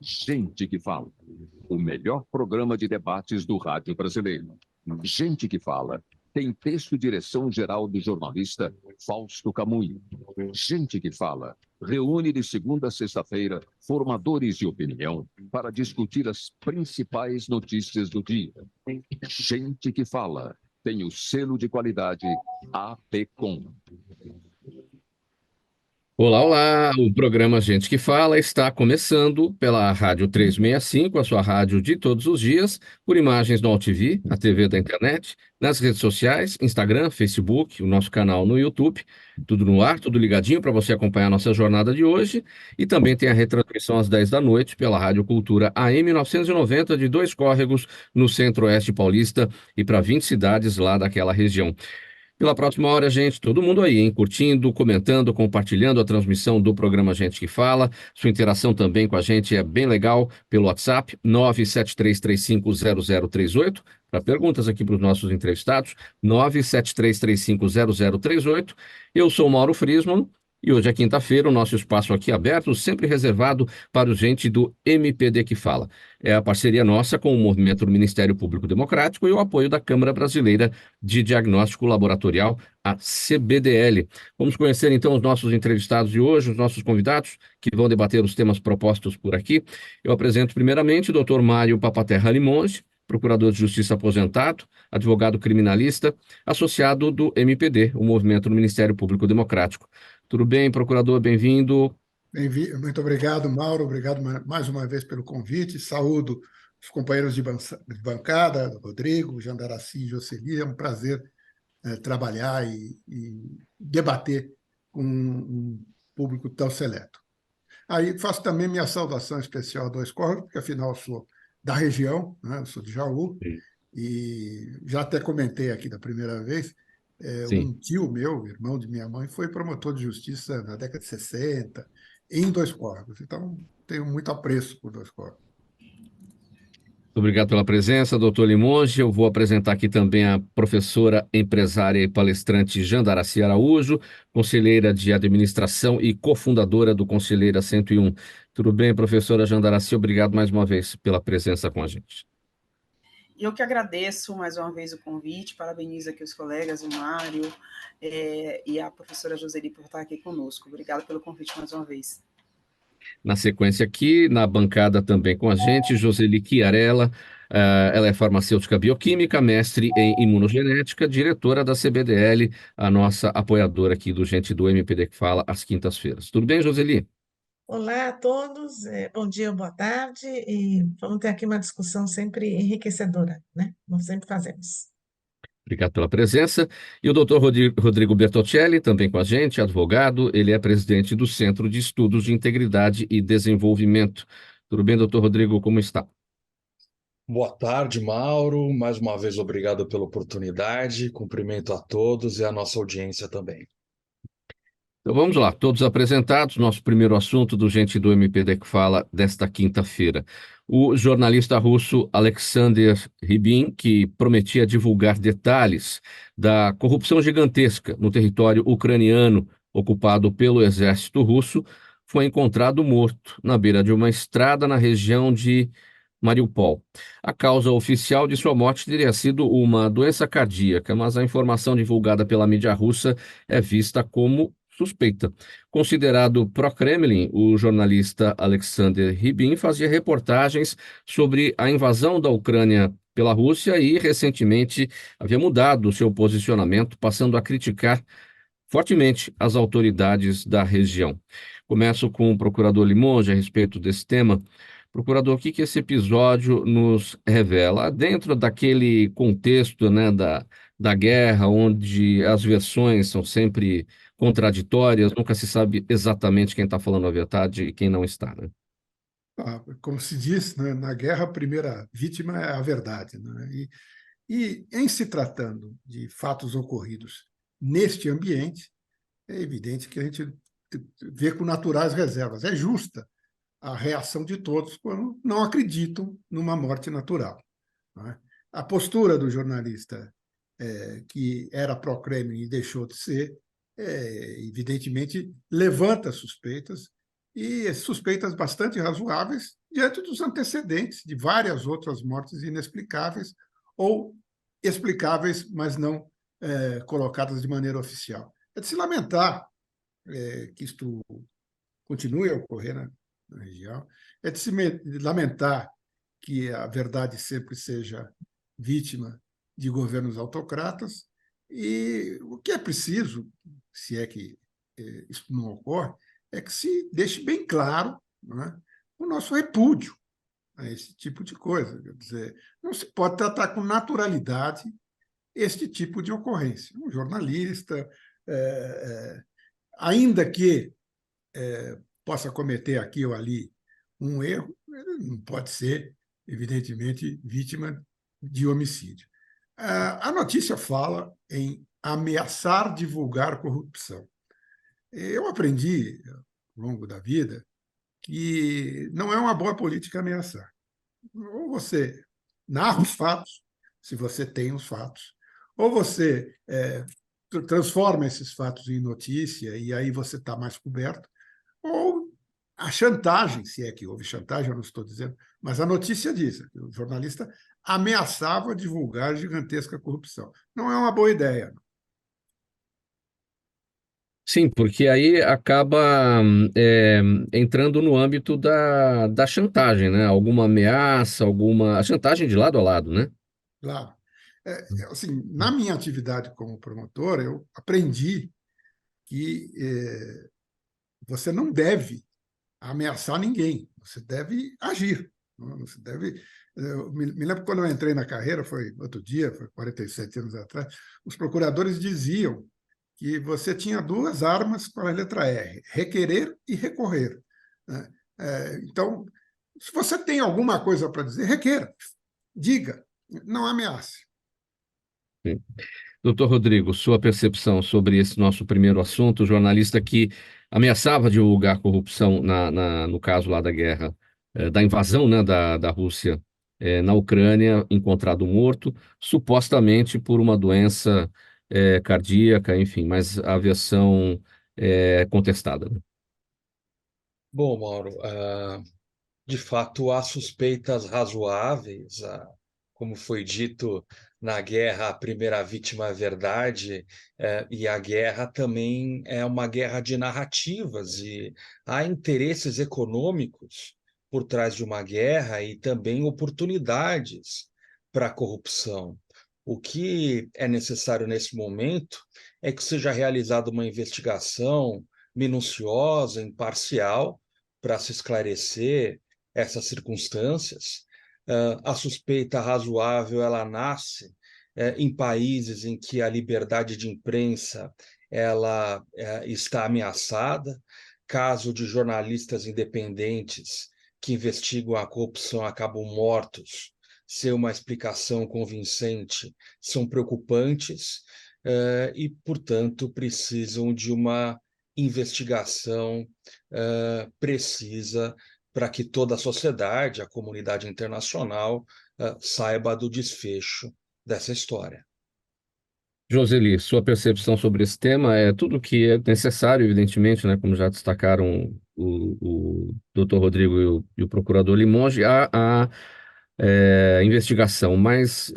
Gente que Fala, o melhor programa de debates do rádio brasileiro. Gente que Fala tem texto e direção geral do jornalista Fausto Camunho. Gente que Fala reúne de segunda a sexta-feira formadores de opinião para discutir as principais notícias do dia. Gente que Fala tem o selo de qualidade APCOM. Olá, olá! O programa Gente que Fala está começando pela Rádio 365, a sua rádio de todos os dias, por imagens no AltV, a TV da internet, nas redes sociais, Instagram, Facebook, o nosso canal no YouTube, tudo no ar, tudo ligadinho para você acompanhar a nossa jornada de hoje. E também tem a retransmissão às 10 da noite pela Rádio Cultura AM 990 de Dois Córregos, no Centro-Oeste Paulista e para 20 cidades lá daquela região. Pela próxima hora, gente, todo mundo aí, hein? Curtindo, comentando, compartilhando a transmissão do programa Gente que Fala. Sua interação também com a gente é bem legal pelo WhatsApp 973350038. Para perguntas aqui para os nossos entrevistados, 973350038. Eu sou o Mauro Friesman. E hoje é quinta-feira, o nosso espaço aqui aberto, sempre reservado para o gente do MPD que Fala. É a parceria nossa com o movimento do Ministério Público Democrático e o apoio da Câmara Brasileira de Diagnóstico Laboratorial, a CBDL. Vamos conhecer então os nossos entrevistados de hoje, os nossos convidados, que vão debater os temas propostos por aqui. Eu apresento primeiramente o Dr. Mário Papaterra Limonge, procurador de justiça aposentado, advogado criminalista, associado do MPD, o Movimento do Ministério Público Democrático. Tudo bem, procurador? Bem-vindo. Muito obrigado, Mauro. Obrigado mais uma vez pelo convite. Saúdo os companheiros de bancada, Rodrigo, Jandaraci e Jocely. É um prazer trabalhar e debater com um público tão seleto. Aí faço também minha saudação especial a Dois Córregos, porque afinal eu sou da região, né? Eu sou de Jaú, e já até comentei aqui da primeira vez, Sim. um tio meu, irmão de minha mãe, foi promotor de justiça na década de 60, em Dois Córregos. Então, tenho muito apreço por Dois Córregos. Obrigado pela presença, doutor Limonge. Eu vou apresentar aqui também a professora, empresária e palestrante Jandaraci Araújo, conselheira de administração e cofundadora do Conselheira 101. Tudo bem, professora Jandaraci? Obrigado mais uma vez pela presença com a gente. Eu que agradeço mais uma vez o convite, parabenizo aqui os colegas, o Mário e a professora Joseli por estar aqui conosco. Obrigada pelo convite mais uma vez. Na sequência aqui, na bancada também com a gente, Joseli Chiarella, ela é farmacêutica bioquímica, mestre em imunogenética, diretora da CBDL, a nossa apoiadora aqui do Gente do MPD que Fala às quintas-feiras. Tudo bem, Joseli? Olá a todos, bom dia, boa tarde, e vamos ter aqui uma discussão sempre enriquecedora, né? Como sempre fazemos. Obrigado pela presença. E o doutor Rodrigo Bertocelli, também com a gente, advogado, ele é presidente do Centro de Estudos de Integridade e Desenvolvimento. Tudo bem, doutor Rodrigo, como está? Boa tarde, Mauro. Mais uma vez, obrigado pela oportunidade. Cumprimento a todos e a nossa audiência também. Então vamos lá, todos apresentados, nosso primeiro assunto do Gente do MPD que Fala desta quinta-feira. O jornalista russo Alexander Rybin, que prometia divulgar detalhes da corrupção gigantesca no território ucraniano ocupado pelo exército russo, foi encontrado morto na beira de uma estrada na região de Mariupol. A causa oficial de sua morte teria sido uma doença cardíaca, mas a informação divulgada pela mídia russa é vista como suspeita. Considerado pró-Kremlin, o jornalista Alexander Rybin fazia reportagens sobre a invasão da Ucrânia pela Rússia e, recentemente, havia mudado seu posicionamento, passando a criticar fortemente as autoridades da região. Começo com o procurador Limonge a respeito desse tema. Procurador, o que que esse episódio nos revela? Dentro daquele contexto, né, da guerra, onde as versões são sempre contraditórias, nunca se sabe exatamente quem está falando a verdade e quem não está, né? Como se diz, né, na guerra, a primeira vítima é a verdade, né? E em se tratando de fatos ocorridos neste ambiente, é evidente que a gente vê com naturais reservas. É justa a reação de todos quando não acreditam numa morte natural, não é? A postura do jornalista, que era pró-Kremlin e deixou de ser, evidentemente levanta suspeitas e suspeitas bastante razoáveis diante dos antecedentes de várias outras mortes inexplicáveis ou explicáveis, mas não colocadas de maneira oficial. É de se lamentar que isto continue a ocorrer na região, é de se lamentar que a verdade sempre seja vítima de governos autocratas, e o que é preciso, se é que isso não ocorre, é que se deixe bem claro, não é, o nosso repúdio a esse tipo de coisa. Quer dizer, não se pode tratar com naturalidade este tipo de ocorrência. Um jornalista, ainda que possa cometer aqui ou ali um erro, ele não pode ser, evidentemente, vítima de homicídio. A notícia fala em ameaçar divulgar corrupção. Eu aprendi, ao longo da vida, que não é uma boa política ameaçar. Ou você narra os fatos, se você tem os fatos, ou você transforma esses fatos em notícia e aí você está mais coberto, ou a chantagem, se é que houve chantagem, eu não estou dizendo, mas a notícia diz que o jornalista ameaçava divulgar gigantesca corrupção. Não é uma boa ideia. Sim, porque aí acaba entrando no âmbito da chantagem, né? Alguma ameaça, alguma. A chantagem de lado a lado, né? Claro. Assim, na minha atividade como promotor, eu aprendi que você não deve ameaçar ninguém, você deve agir. Você deve. Eu me lembro quando eu entrei na carreira, foi outro dia, foi 47 anos atrás, os procuradores diziam que você tinha duas armas para a letra R: requerer e recorrer, né? Então, se você tem alguma coisa para dizer, requeira, diga, não ameace. Sim. Doutor Rodrigo, sua percepção sobre esse nosso primeiro assunto, o jornalista que ameaçava divulgar corrupção no caso lá da guerra, da invasão, né, da Rússia, na Ucrânia, encontrado morto, supostamente por uma doença, cardíaca, enfim, mas a versão é contestada, né? Bom, Mauro, de fato há suspeitas razoáveis, como foi dito, na guerra a primeira vítima é a verdade, e a guerra também é uma guerra de narrativas, e há interesses econômicos por trás de uma guerra e também oportunidades para a corrupção. O que é necessário nesse momento é que seja realizada uma investigação minuciosa, imparcial, para se esclarecer essas circunstâncias. A suspeita razoável ela nasce em países em que a liberdade de imprensa ela está ameaçada. Caso de jornalistas independentes que investigam a corrupção acabam mortos, sem uma explicação convincente, são preocupantes e, portanto, precisam de uma investigação precisa para que toda a sociedade, a comunidade internacional, saiba do desfecho dessa história. Joseli, sua percepção sobre esse tema é tudo que é necessário, evidentemente, né, como já destacaram o Dr. Rodrigo e o procurador Limonge, a investigação, mas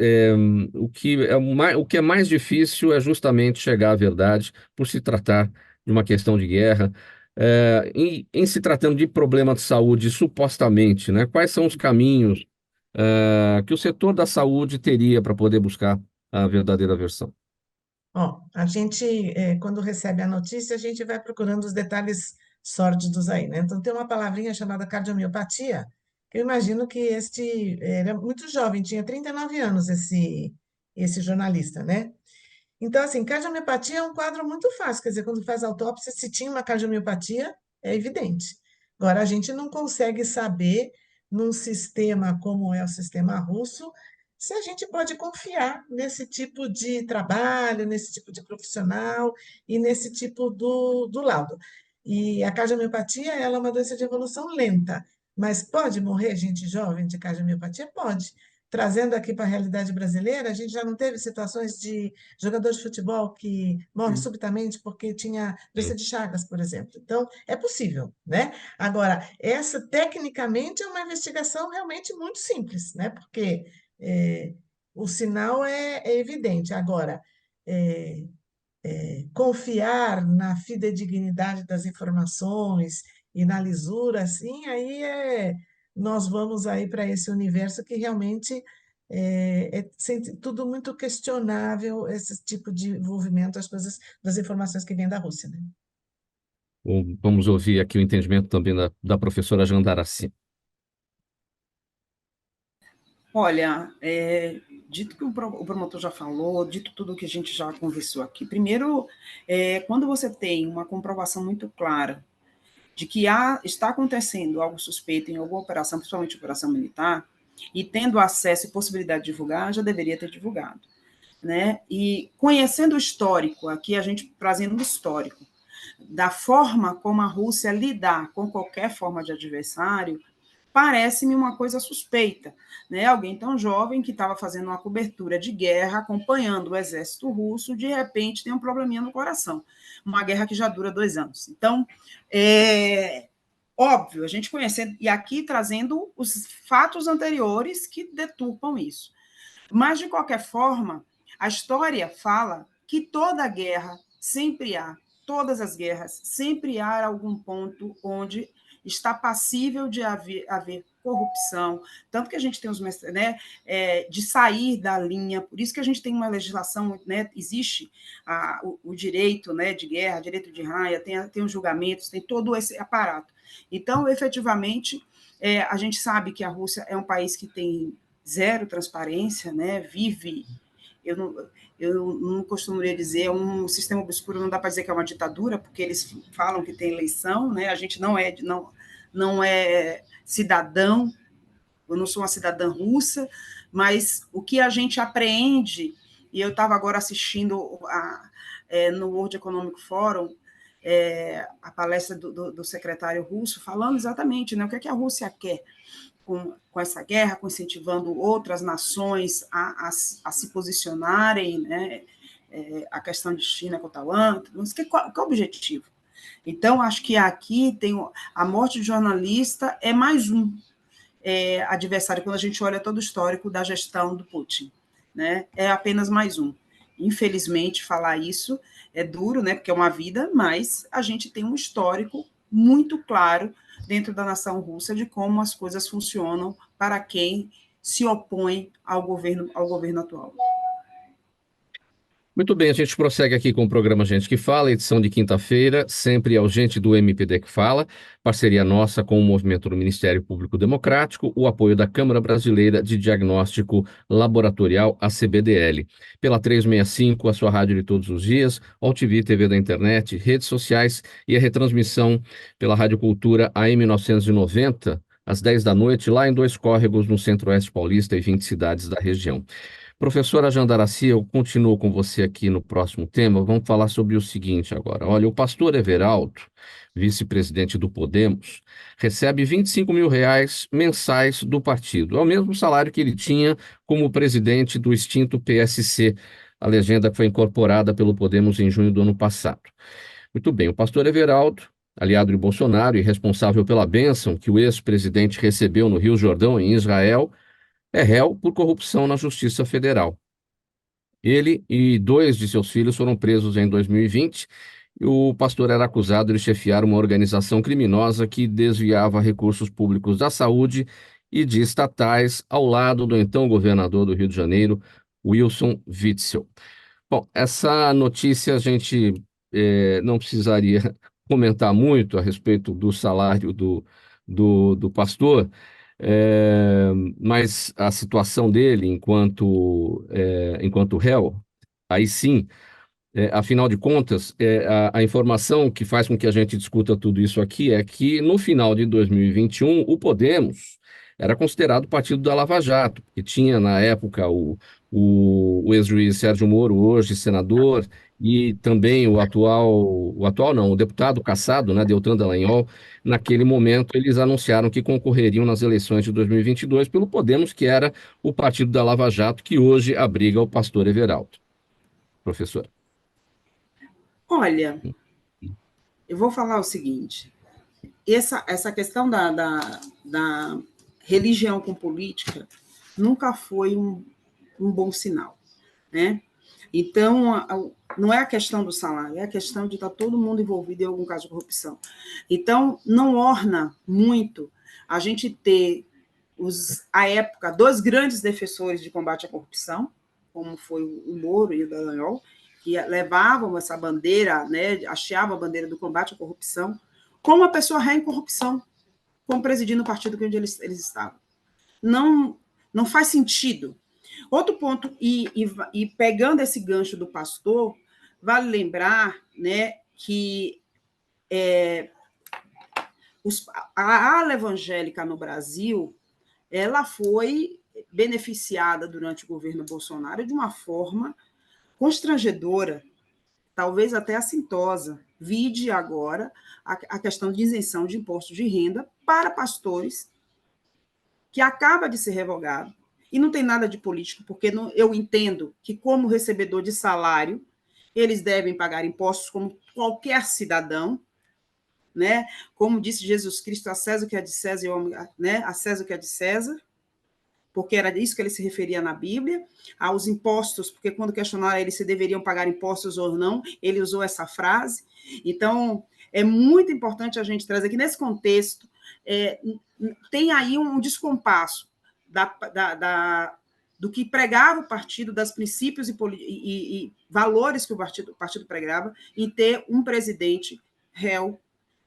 o que é mais difícil é justamente chegar à verdade, por se tratar de uma questão de guerra, em se tratando de problema de saúde, supostamente, né, quais são os caminhos que o setor da saúde teria para poder buscar a verdadeira versão? Ó, a gente, quando recebe a notícia, a gente vai procurando os detalhes sórdidos aí, né? Então, tem uma palavrinha chamada cardiomiopatia, que eu imagino que este era muito jovem, tinha 39 anos esse jornalista, né? Então, assim, cardiomiopatia é um quadro muito fácil, quer dizer, quando faz autópsia, se tinha uma cardiomiopatia, é evidente. Agora, a gente não consegue saber, num sistema como é o sistema russo, se a gente pode confiar nesse tipo de trabalho, nesse tipo de profissional e nesse tipo do laudo. E a cardiomiopatia, ela é uma doença de evolução lenta, mas pode morrer gente jovem de cardiomiopatia? Pode. trazendo aqui para a realidade brasileira, a gente já não teve situações de jogador de futebol que morre subitamente porque tinha doença de Chagas, por exemplo. Então, é possível, né? Agora, essa tecnicamente é uma investigação realmente muito simples, né? Porque o sinal é evidente. Agora, é, confiar na fidedignidade das informações e na lisura, assim, nós vamos aí para esse universo que realmente tudo muito questionável, esse tipo de envolvimento, as coisas, das informações que vêm da Rússia, né? Vamos ouvir aqui o entendimento também da professora Jandaraci. Olha, dito que o promotor já falou, dito tudo que a gente já conversou aqui, primeiro, quando você tem uma comprovação muito clara de que está acontecendo algo suspeito em alguma operação, principalmente operação militar, e tendo acesso e possibilidade de divulgar, já deveria ter divulgado, né? E conhecendo o histórico, aqui a gente trazendo um histórico, da forma como a Rússia lidar com qualquer forma de adversário, parece-me uma coisa suspeita, né? Alguém tão jovem que estava fazendo uma cobertura de guerra, acompanhando o exército russo, de repente tem um probleminha no coração. Uma guerra que já dura 2 anos. Então, óbvio, a gente conhecendo, e aqui trazendo os fatos anteriores que deturpam isso. Mas, de qualquer forma, a história fala que toda guerra sempre há, todas as guerras, sempre há algum ponto onde está passível de haver corrupção, tanto que a gente tem os, né, de sair da linha, por isso que a gente tem uma legislação, né, existe o direito, né, de guerra, direito de raia, tem os julgamentos, tem todo esse aparato. Então, efetivamente, a gente sabe que a Rússia é um país que tem zero transparência, né, vive... Eu não costumaria dizer um sistema obscuro, não dá para dizer que é uma ditadura, porque eles falam que tem eleição, né? A gente não é cidadão, eu não sou uma cidadã russa, mas o que a gente apreende, e eu estava agora assistindo no World Economic Forum, a palestra do secretário russo, falando exatamente, né, o que é que a Rússia quer com essa guerra, incentivando outras nações a se posicionarem, né? A questão de China com Taiwan, qual é o objetivo? Então, acho que aqui tem a morte de jornalista é mais um adversário, quando a gente olha todo o histórico da gestão do Putin, né? É apenas mais um. Infelizmente, falar isso é duro, né? Porque é uma vida, mas a gente tem um histórico muito claro dentro da nação russa de como as coisas funcionam para quem se opõe ao governo atual. Muito bem, a gente prossegue aqui com o programa Gente que Fala, edição de quinta-feira, sempre ao Gente do MPD que Fala, parceria nossa com o movimento do Ministério Público Democrático, o apoio da Câmara Brasileira de Diagnóstico Laboratorial, a CBDL. Pela 365, a sua rádio de todos os dias, TV, TV da internet, redes sociais e a retransmissão pela Rádio Cultura AM 990, às 10 da noite, lá em Dois Córregos, no Centro-Oeste Paulista e 20 cidades da região. Professora Jandaraci, eu continuo com você aqui no próximo tema. Vamos falar sobre o seguinte agora. Olha, o pastor Everaldo, vice-presidente do Podemos, recebe R$ 25 mil mensais do partido. É o mesmo salário que ele tinha como presidente do extinto PSC, a legenda que foi incorporada pelo Podemos em junho do ano passado. Muito bem, o pastor Everaldo, aliado de Bolsonaro e responsável pela bênção que o ex-presidente recebeu no Rio Jordão, em Israel, é réu por corrupção na Justiça Federal. Ele e 2 de seus filhos foram presos em 2020 e o pastor era acusado de chefiar uma organização criminosa que desviava recursos públicos da saúde e de estatais ao lado do então governador do Rio de Janeiro, Wilson Witzel. Bom, essa notícia a gente não precisaria comentar muito a respeito do salário do pastor, mas a situação dele enquanto réu, aí sim, afinal de contas, a informação que faz com que a gente discuta tudo isso aqui é que no final de 2021 o Podemos era considerado partido da Lava Jato, que tinha na época o o ex-juiz Sérgio Moro, hoje senador, e também o deputado cassado, né, Deltan Dallagnol. Naquele momento, eles anunciaram que concorreriam nas eleições de 2022 pelo Podemos, que era o partido da Lava Jato, que hoje abriga o pastor Everaldo. Professor. Olha, eu vou falar o seguinte, essa questão da religião com política nunca foi um bom sinal, né? Então, não é a questão do salário, é a questão de estar todo mundo envolvido em algum caso de corrupção. Então, não orna muito a gente ter, à época, dois grandes defensores de combate à corrupção, como foi o Moro e o Dallagnol, que levavam essa bandeira, né, hasteavam a bandeira do combate à corrupção, com uma pessoa ré em corrupção, como presidindo o partido onde eles estavam. Não faz sentido. Outro ponto, e pegando esse gancho do pastor, vale lembrar, né, que a ala evangélica no Brasil, ela foi beneficiada durante o governo Bolsonaro de uma forma constrangedora, talvez até assintosa. Vide agora a questão de isenção de imposto de renda para pastores, que acaba de ser revogado. E não tem nada de político, porque eu entendo que, como recebedor de salário, eles devem pagar impostos como qualquer cidadão, né? Como disse Jesus Cristo, a César o que é de César, né? A César o que é de César, porque era isso que ele se referia na Bíblia, aos impostos, porque quando questionaram ele se deveriam pagar impostos ou não, ele usou essa frase. Então, é muito importante a gente trazer que, nesse contexto, tem aí um descompasso do que pregava o partido, das princípios e valores que o partido pregava, em ter um presidente réu,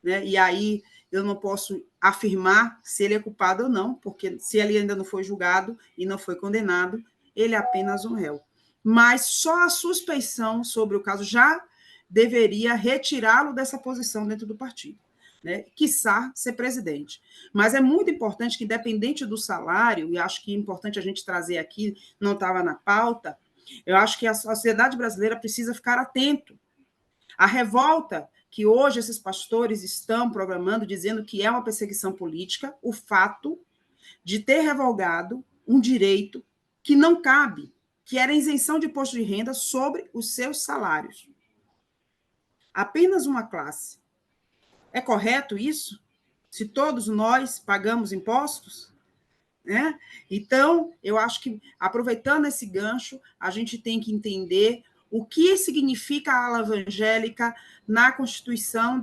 né? E aí eu não posso afirmar se ele é culpado ou não, porque se ele ainda não foi julgado e não foi condenado, ele é apenas um réu. Mas só a suspeição sobre o caso já deveria retirá-lo dessa posição dentro do partido, né? Quiçá ser presidente. Mas é muito importante que, independente do salário, e acho que é importante a gente trazer aqui, não estava na pauta, eu acho que a sociedade brasileira precisa ficar atento. A revolta que hoje esses pastores estão programando, dizendo que é uma perseguição política, o fato de ter revogado um direito que não cabe, que era a isenção de imposto de renda sobre os seus salários. Apenas uma classe. É correto isso? Se todos nós pagamos impostos? Né? Então, eu acho que, aproveitando esse gancho, a gente tem que entender o que significa a ala evangélica na Constituição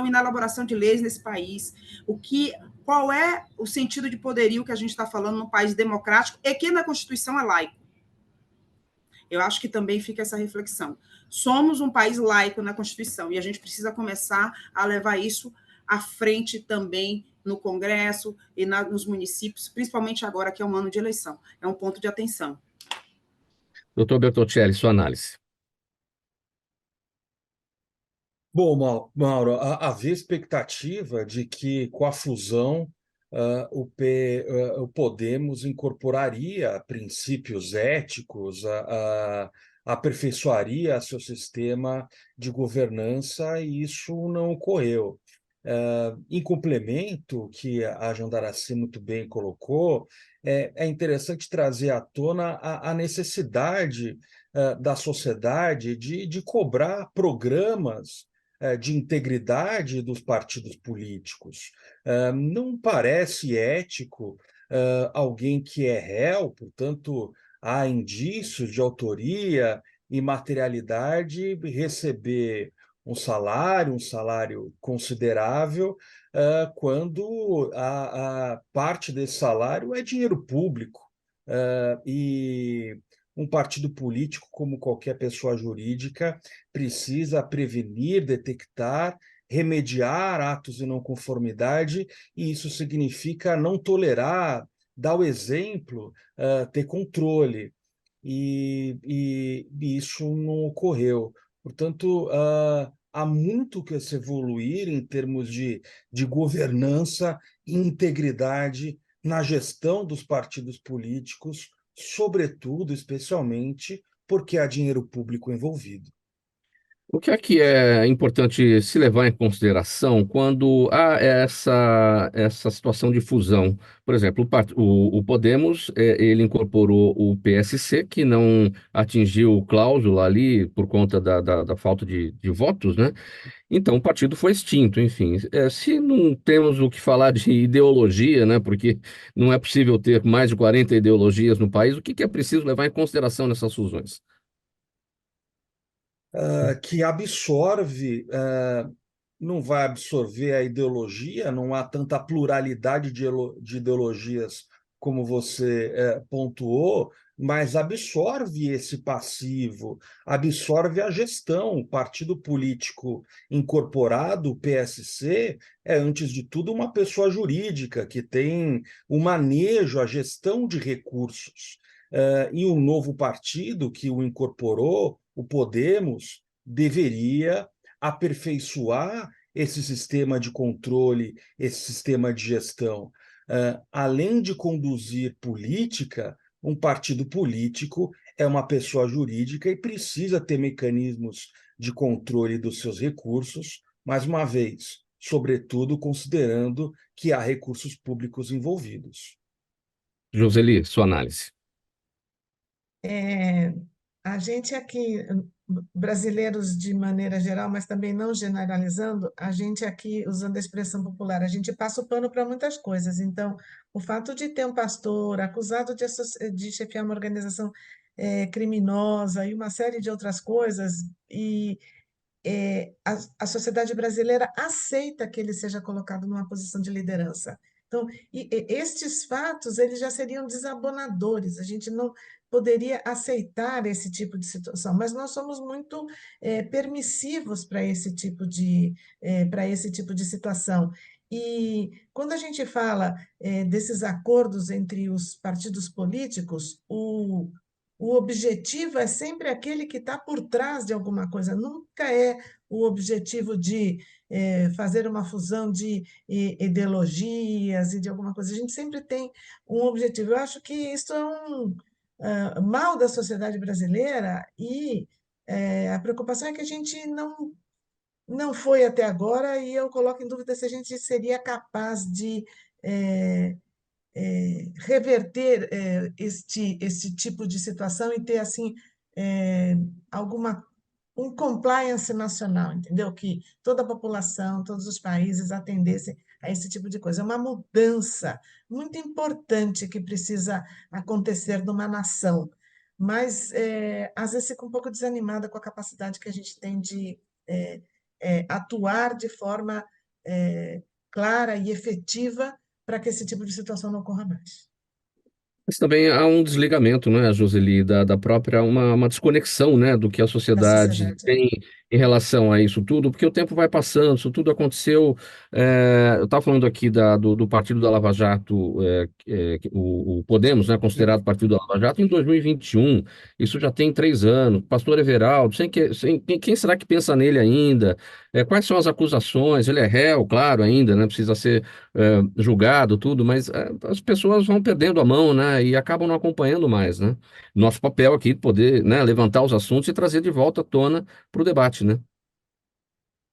e na elaboração de leis nesse país, qual é o sentido de poderio que a gente está falando num país democrático e que na Constituição é laico. Eu acho que também fica essa reflexão. Somos um país laico na Constituição e a gente precisa começar a levar isso à frente também no Congresso e nos municípios, principalmente agora que é um ano de eleição. É um ponto de atenção. Doutor Bertoncelli, sua análise. Bom, Mauro, havia expectativa de que, com a fusão, o Podemos incorporaria princípios éticos, aperfeiçoaria seu sistema de governança, e isso não ocorreu. Em complemento, que a Jandaracy muito bem colocou, é interessante trazer à tona a necessidade da sociedade de cobrar programas de integridade dos partidos políticos. Não parece ético alguém que é réu, portanto, há indícios de autoria e materialidade, receber um salário considerável, quando a parte desse salário é dinheiro público. E um partido político, como qualquer pessoa jurídica, precisa prevenir, detectar, remediar atos de não conformidade, e isso significa não tolerar, dar o exemplo, ter controle. E isso não ocorreu. Portanto, há muito que se evoluir em termos de governança e integridade na gestão dos partidos políticos sobretudo, especialmente, porque há dinheiro público envolvido. O que é importante se levar em consideração quando há essa situação de fusão? Por exemplo, o Podemos, ele incorporou o PSC, que não atingiu cláusula ali por conta da falta de votos, né? Então o partido foi extinto, enfim. Se não temos o que falar de ideologia, né? Porque não é possível ter mais de 40 ideologias no país, o que é preciso levar em consideração nessas fusões? Que absorve, não vai absorver a ideologia, não há tanta pluralidade de ideologias como você pontuou, mas absorve esse passivo, absorve a gestão. O partido político incorporado, o PSC, é, antes de tudo, uma pessoa jurídica que tem o manejo, a gestão de recursos. E o novo partido que o incorporou, o Podemos, deveria aperfeiçoar esse sistema de controle, esse sistema de gestão. Além de conduzir política, um partido político é uma pessoa jurídica e precisa ter mecanismos de controle dos seus recursos, mais uma vez, sobretudo considerando que há recursos públicos envolvidos. Joseli, sua análise. É, a gente aqui, brasileiros de maneira geral, mas também não generalizando, a gente aqui, usando a expressão popular, a gente passa o pano para muitas coisas. Então, o fato de ter um pastor acusado de chefiar uma organização criminosa e uma série de outras coisas, e a sociedade brasileira aceita que ele seja colocado numa posição de liderança. Então, estes fatos eles já seriam desabonadores, a gente não poderia aceitar esse tipo de situação, mas nós somos muito permissivos para esse tipo de situação. E quando a gente fala desses acordos entre os partidos políticos, o objetivo é sempre aquele que está por trás de alguma coisa, nunca é o objetivo de fazer uma fusão de ideologias e de alguma coisa. A gente sempre tem um objetivo. Eu acho que isso é um mal da sociedade brasileira e a preocupação é que a gente não foi até agora e eu coloco em dúvida se a gente seria capaz de reverter este tipo de situação e ter assim alguma um compliance nacional, entendeu? Que toda a população, todos os países atendessem a esse tipo de coisa. É uma mudança muito importante que precisa acontecer numa nação, mas às vezes fica um pouco desanimada com a capacidade que a gente tem de atuar de forma clara e efetiva para que esse tipo de situação não ocorra mais. Mas também há um desligamento, né, Joseli, da própria, uma desconexão, né, do que a Da sociedade sociedade. tem em relação a isso tudo, porque o tempo vai passando, isso tudo aconteceu. Eu estava falando aqui do Partido da Lava Jato, o Podemos, né, considerado Partido da Lava Jato, em 2021. Isso já tem 3 anos. Pastor Everaldo, quem será que pensa nele ainda? Quais são as acusações? Ele é réu, claro, ainda, né, precisa ser julgado, tudo, mas as pessoas vão perdendo a mão, né, e acabam não acompanhando mais, né? Nosso papel aqui é poder, né, levantar os assuntos e trazer de volta à tona para o debate, né?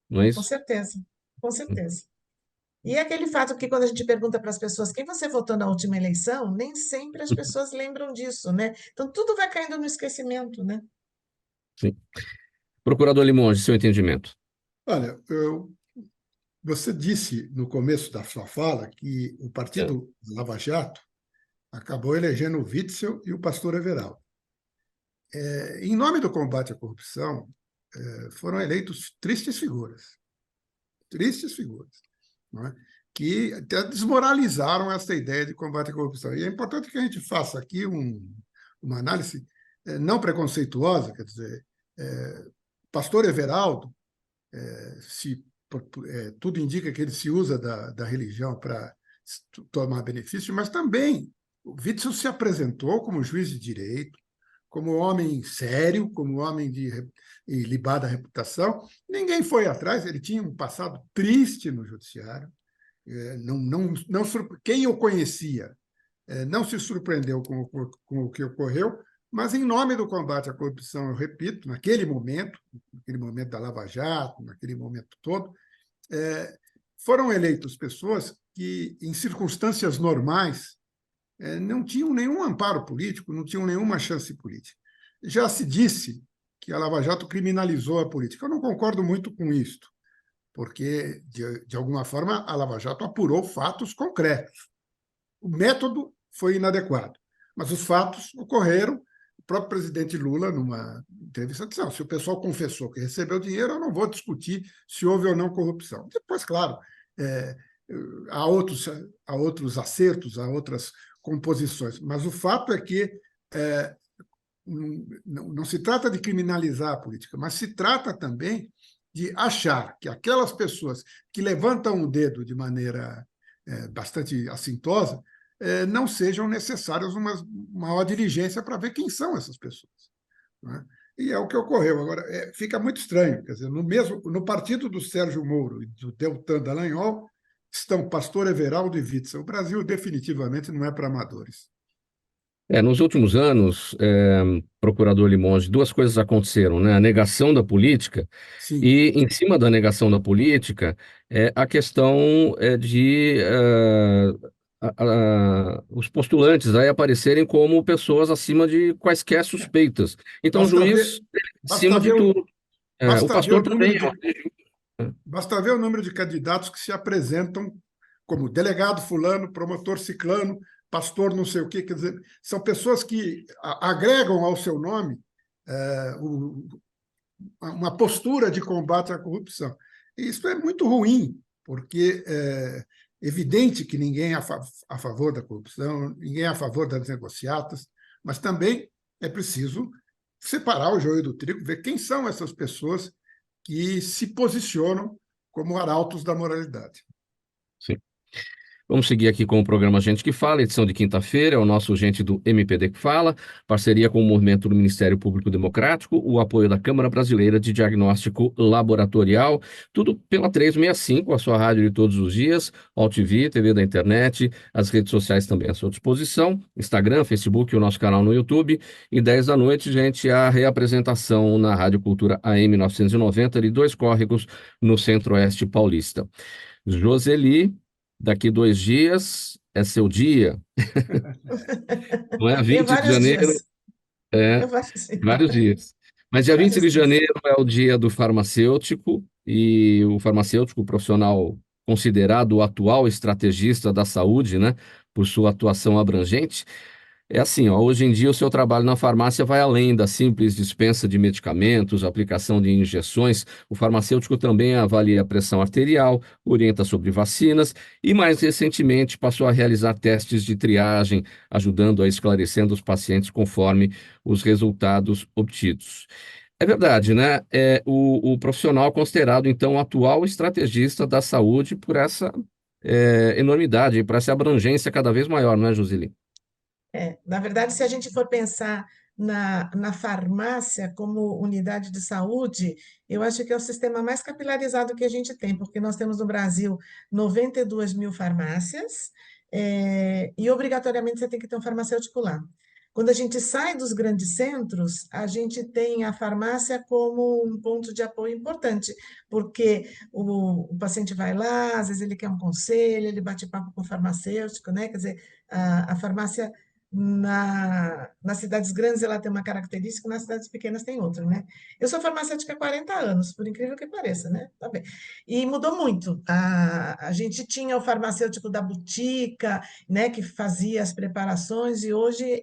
Não é Com isso? certeza, com certeza. E é aquele fato que quando a gente pergunta para as pessoas quem você votou na última eleição, nem sempre as pessoas lembram disso, né? Então tudo vai caindo no esquecimento, né? Sim. Procurador Limonge, seu entendimento. Olha, você disse no começo da sua fala que o partido Lava Jato acabou elegendo o Witzel e o pastor Everaldo. Em nome do combate à corrupção, foram eleitos tristes figuras, não é? Que até desmoralizaram essa ideia de combate à corrupção. E é importante que a gente faça aqui uma análise não preconceituosa, quer dizer, pastor Everaldo, tudo indica que ele se usa da religião para tomar benefício, mas também o Witzel se apresentou como juiz de direito, como homem sério, como homem de ilibada reputação. Ninguém foi atrás, ele tinha um passado triste no judiciário. Quem o conhecia não se surpreendeu com o que ocorreu, mas, em nome do combate à corrupção, eu repito, naquele momento da Lava Jato, naquele momento todo, foram eleitas pessoas que, em circunstâncias normais, não tinham nenhum amparo político, não tinham nenhuma chance política. Já se disse que a Lava Jato criminalizou a política. Eu não concordo muito com isto, porque, de alguma forma, a Lava Jato apurou fatos concretos. O método foi inadequado, mas os fatos ocorreram. O próprio presidente Lula, numa entrevista, disse: se o pessoal confessou que recebeu dinheiro, eu não vou discutir se houve ou não corrupção. Depois, claro, há outros acertos, há outras composições, mas o fato é que não se trata de criminalizar a política, mas se trata também de achar que aquelas pessoas que levantam o dedo de maneira bastante assintosa não sejam necessárias uma maior diligência para ver quem são essas pessoas, não é? E é o que ocorreu. Agora, fica muito estranho, quer dizer, no partido do Sérgio Moro e do Deltan Dallagnol estão Pastor Everaldo e Witzel. O Brasil definitivamente não é para amadores. Nos últimos anos, procurador Limonge, duas coisas aconteceram, né? A negação da política Sim. e, em cima da negação da política, a questão de os postulantes aí aparecerem como pessoas acima de quaisquer suspeitas. Então, o juiz, acima de tudo. O pastor também. Basta ver o número de candidatos que se apresentam como delegado fulano, promotor ciclano, pastor não sei o quê. Quer dizer, são pessoas que agregam ao seu nome uma postura de combate à corrupção. E isso é muito ruim, porque é evidente que ninguém é a favor da corrupção, ninguém é a favor das negociatas, mas também é preciso separar o joio do trigo, ver quem são essas pessoas que se posicionam como arautos da moralidade. Sim. Vamos seguir aqui com o programa Gente que Fala, edição de quinta-feira, é o nosso Gente do MPD que Fala, parceria com o Movimento do Ministério Público Democrático, o apoio da Câmara Brasileira de Diagnóstico Laboratorial, tudo pela 365, a sua rádio de todos os dias, AltV, TV da internet, as redes sociais também à sua disposição, Instagram, Facebook, o nosso canal no YouTube, e 10 da noite, gente, a reapresentação na Rádio Cultura AM 990, de Dois Córregos, no Centro-Oeste Paulista. Joseli, daqui 2 dias é seu dia. Não é 20 de janeiro, vários dias. Mas dia 20 de janeiro é o dia do farmacêutico, e o farmacêutico, o profissional considerado o atual estrategista da saúde, né, por sua atuação abrangente. É assim, hoje em dia o seu trabalho na farmácia vai além da simples dispensa de medicamentos, aplicação de injeções. O farmacêutico também avalia a pressão arterial, orienta sobre vacinas e, mais recentemente, passou a realizar testes de triagem, ajudando a esclarecer os pacientes conforme os resultados obtidos. É verdade, né? O profissional considerado, então, o atual estrategista da saúde por essa enormidade, por essa abrangência cada vez maior, não é, Joseli? Na verdade, se a gente for pensar na farmácia como unidade de saúde, eu acho que é o sistema mais capilarizado que a gente tem, porque nós temos no Brasil 92 mil farmácias, e obrigatoriamente você tem que ter um farmacêutico lá. Quando a gente sai dos grandes centros, a gente tem a farmácia como um ponto de apoio importante, porque o paciente vai lá, às vezes ele quer um conselho, ele bate papo com o farmacêutico, né? Quer dizer, a farmácia nas cidades grandes ela tem uma característica, nas cidades pequenas tem outra, né? Eu sou farmacêutica há 40 anos, por incrível que pareça, né? Tá bem. E mudou muito. A gente tinha o farmacêutico da botica, né, que fazia as preparações, e hoje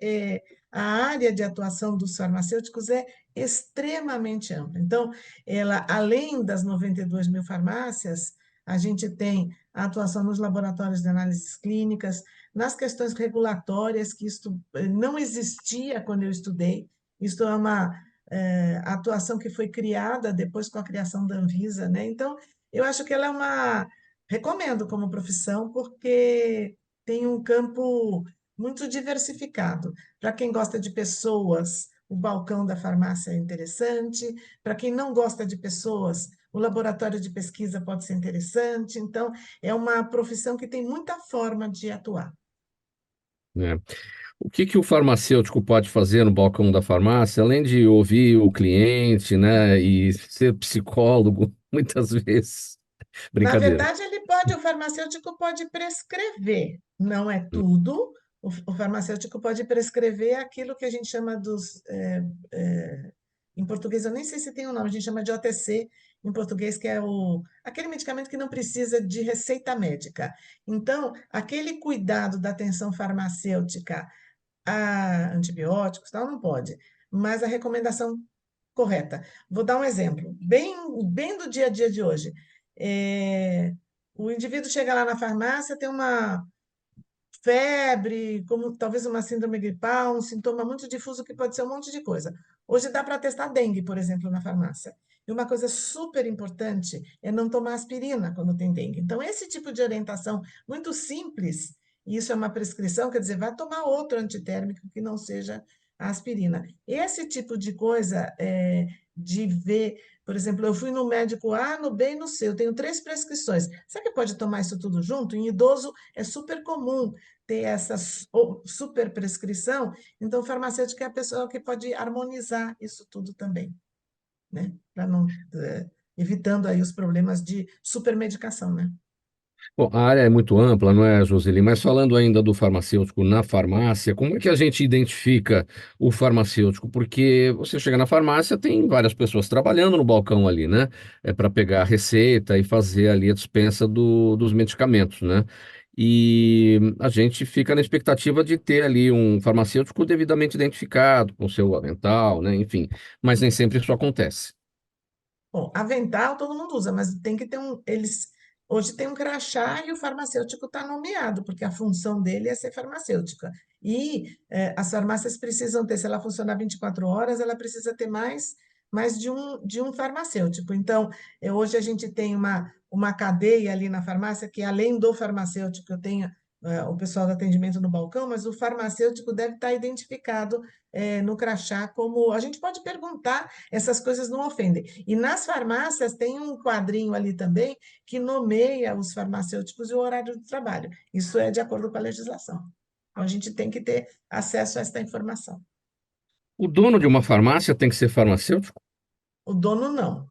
a área de atuação dos farmacêuticos é extremamente ampla. Então, ela, além das 92 mil farmácias, a gente tem a atuação nos laboratórios de análises clínicas, nas questões regulatórias, que isto não existia quando eu estudei. Isto é uma atuação que foi criada depois com a criação da Anvisa, né? Então, eu acho que ela é recomendo como profissão, porque tem um campo muito diversificado. Para quem gosta de pessoas, o balcão da farmácia é interessante. Para quem não gosta de pessoas, o laboratório de pesquisa pode ser interessante. Então, é uma profissão que tem muita forma de atuar. né? O que que o farmacêutico pode fazer no balcão da farmácia, além de ouvir o cliente, né, e ser psicólogo, muitas vezes? Na Brincadeira. verdade, o farmacêutico pode prescrever, não é tudo. O farmacêutico pode prescrever aquilo que a gente chama em português, eu nem sei se tem um nome, a gente chama de OTC em português, que é aquele medicamento que não precisa de receita médica. Então, aquele cuidado da atenção farmacêutica a antibióticos, tal, não pode, mas a recomendação correta. Vou dar um exemplo, bem do dia a dia de hoje. O indivíduo chega lá na farmácia, tem uma febre, como talvez uma síndrome gripal, um sintoma muito difuso que pode ser um monte de coisa. Hoje dá para testar dengue, por exemplo, na farmácia. E uma coisa super importante é não tomar aspirina quando tem dengue. Então, esse tipo de orientação muito simples, e isso é uma prescrição, quer dizer, vai tomar outro antitérmico que não seja a aspirina. Esse tipo de coisa, de ver, por exemplo, eu fui no médico A, no B e no C, eu tenho 3 prescrições. Será que pode tomar isso tudo junto? Em idoso é super comum ter essa super prescrição, então o farmacêutico é a pessoa que pode harmonizar isso tudo também, né? Para não, evitando aí os problemas de supermedicação, né? Bom, a área é muito ampla, não é, Joseli? Mas falando ainda do farmacêutico na farmácia, como é que a gente identifica o farmacêutico? Porque você chega na farmácia, tem várias pessoas trabalhando no balcão ali, né? É para pegar a receita e fazer ali a dispensa dos medicamentos, né? E a gente fica na expectativa de ter ali um farmacêutico devidamente identificado, com seu avental, né? Enfim, mas nem sempre isso acontece. Bom, avental todo mundo usa, mas tem que ter hoje tem um crachá e o farmacêutico está nomeado, porque a função dele é ser farmacêutica. E as farmácias precisam ter, se ela funcionar 24 horas, ela precisa ter mais de um farmacêutico. Então, hoje a gente tem uma cadeia ali na farmácia que, além do farmacêutico, eu tenho o pessoal do atendimento no balcão, mas o farmacêutico deve estar identificado no crachá como. A gente pode perguntar, essas coisas não ofendem. E nas farmácias tem um quadrinho ali também que nomeia os farmacêuticos e o horário de trabalho. Isso é de acordo com a legislação. Então, a gente tem que ter acesso a esta informação. O dono de uma farmácia tem que ser farmacêutico? O dono não.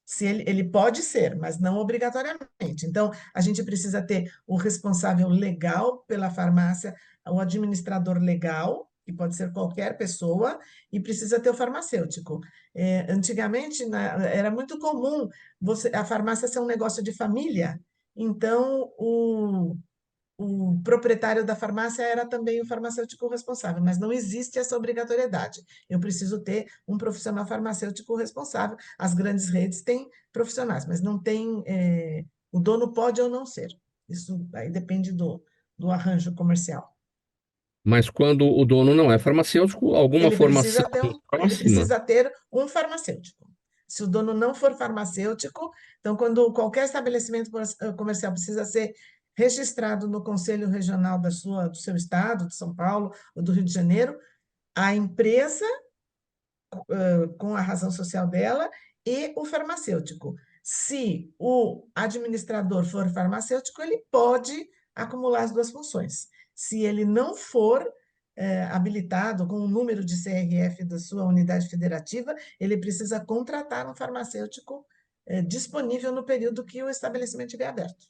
Se ele pode ser, mas não obrigatoriamente. Então, a gente precisa ter o responsável legal pela farmácia, o administrador legal, que pode ser qualquer pessoa, e precisa ter o farmacêutico. Antigamente, era muito comum a farmácia ser um negócio de família, então o proprietário da farmácia era também o farmacêutico responsável, mas não existe essa obrigatoriedade. Eu preciso ter um profissional farmacêutico responsável. As grandes redes têm profissionais, mas não tem. O dono pode ou não ser. Isso aí depende do arranjo comercial. Mas quando o dono não é farmacêutico, alguma Ele formação precisa ter ele próxima? precisa ter um farmacêutico. Se o dono não for farmacêutico, então, quando qualquer estabelecimento comercial precisa ser registrado no Conselho Regional do seu estado, de São Paulo ou do Rio de Janeiro, a empresa, com a razão social dela, e o farmacêutico. Se o administrador for farmacêutico, ele pode acumular as duas funções. Se ele não for habilitado com o número de CRF da sua unidade federativa, ele precisa contratar um farmacêutico disponível no período que o estabelecimento estiver aberto.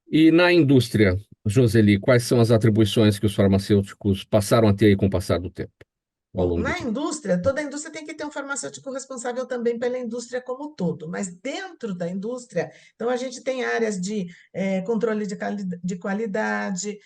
E na indústria, Joseli, quais são as atribuições que os farmacêuticos passaram a ter aí com o passar do tempo, ao Bom, longo do na tempo? indústria, toda a indústria tem que ter um farmacêutico responsável também pela indústria como um todo, mas dentro da indústria, então a gente tem áreas de controle de qualidade,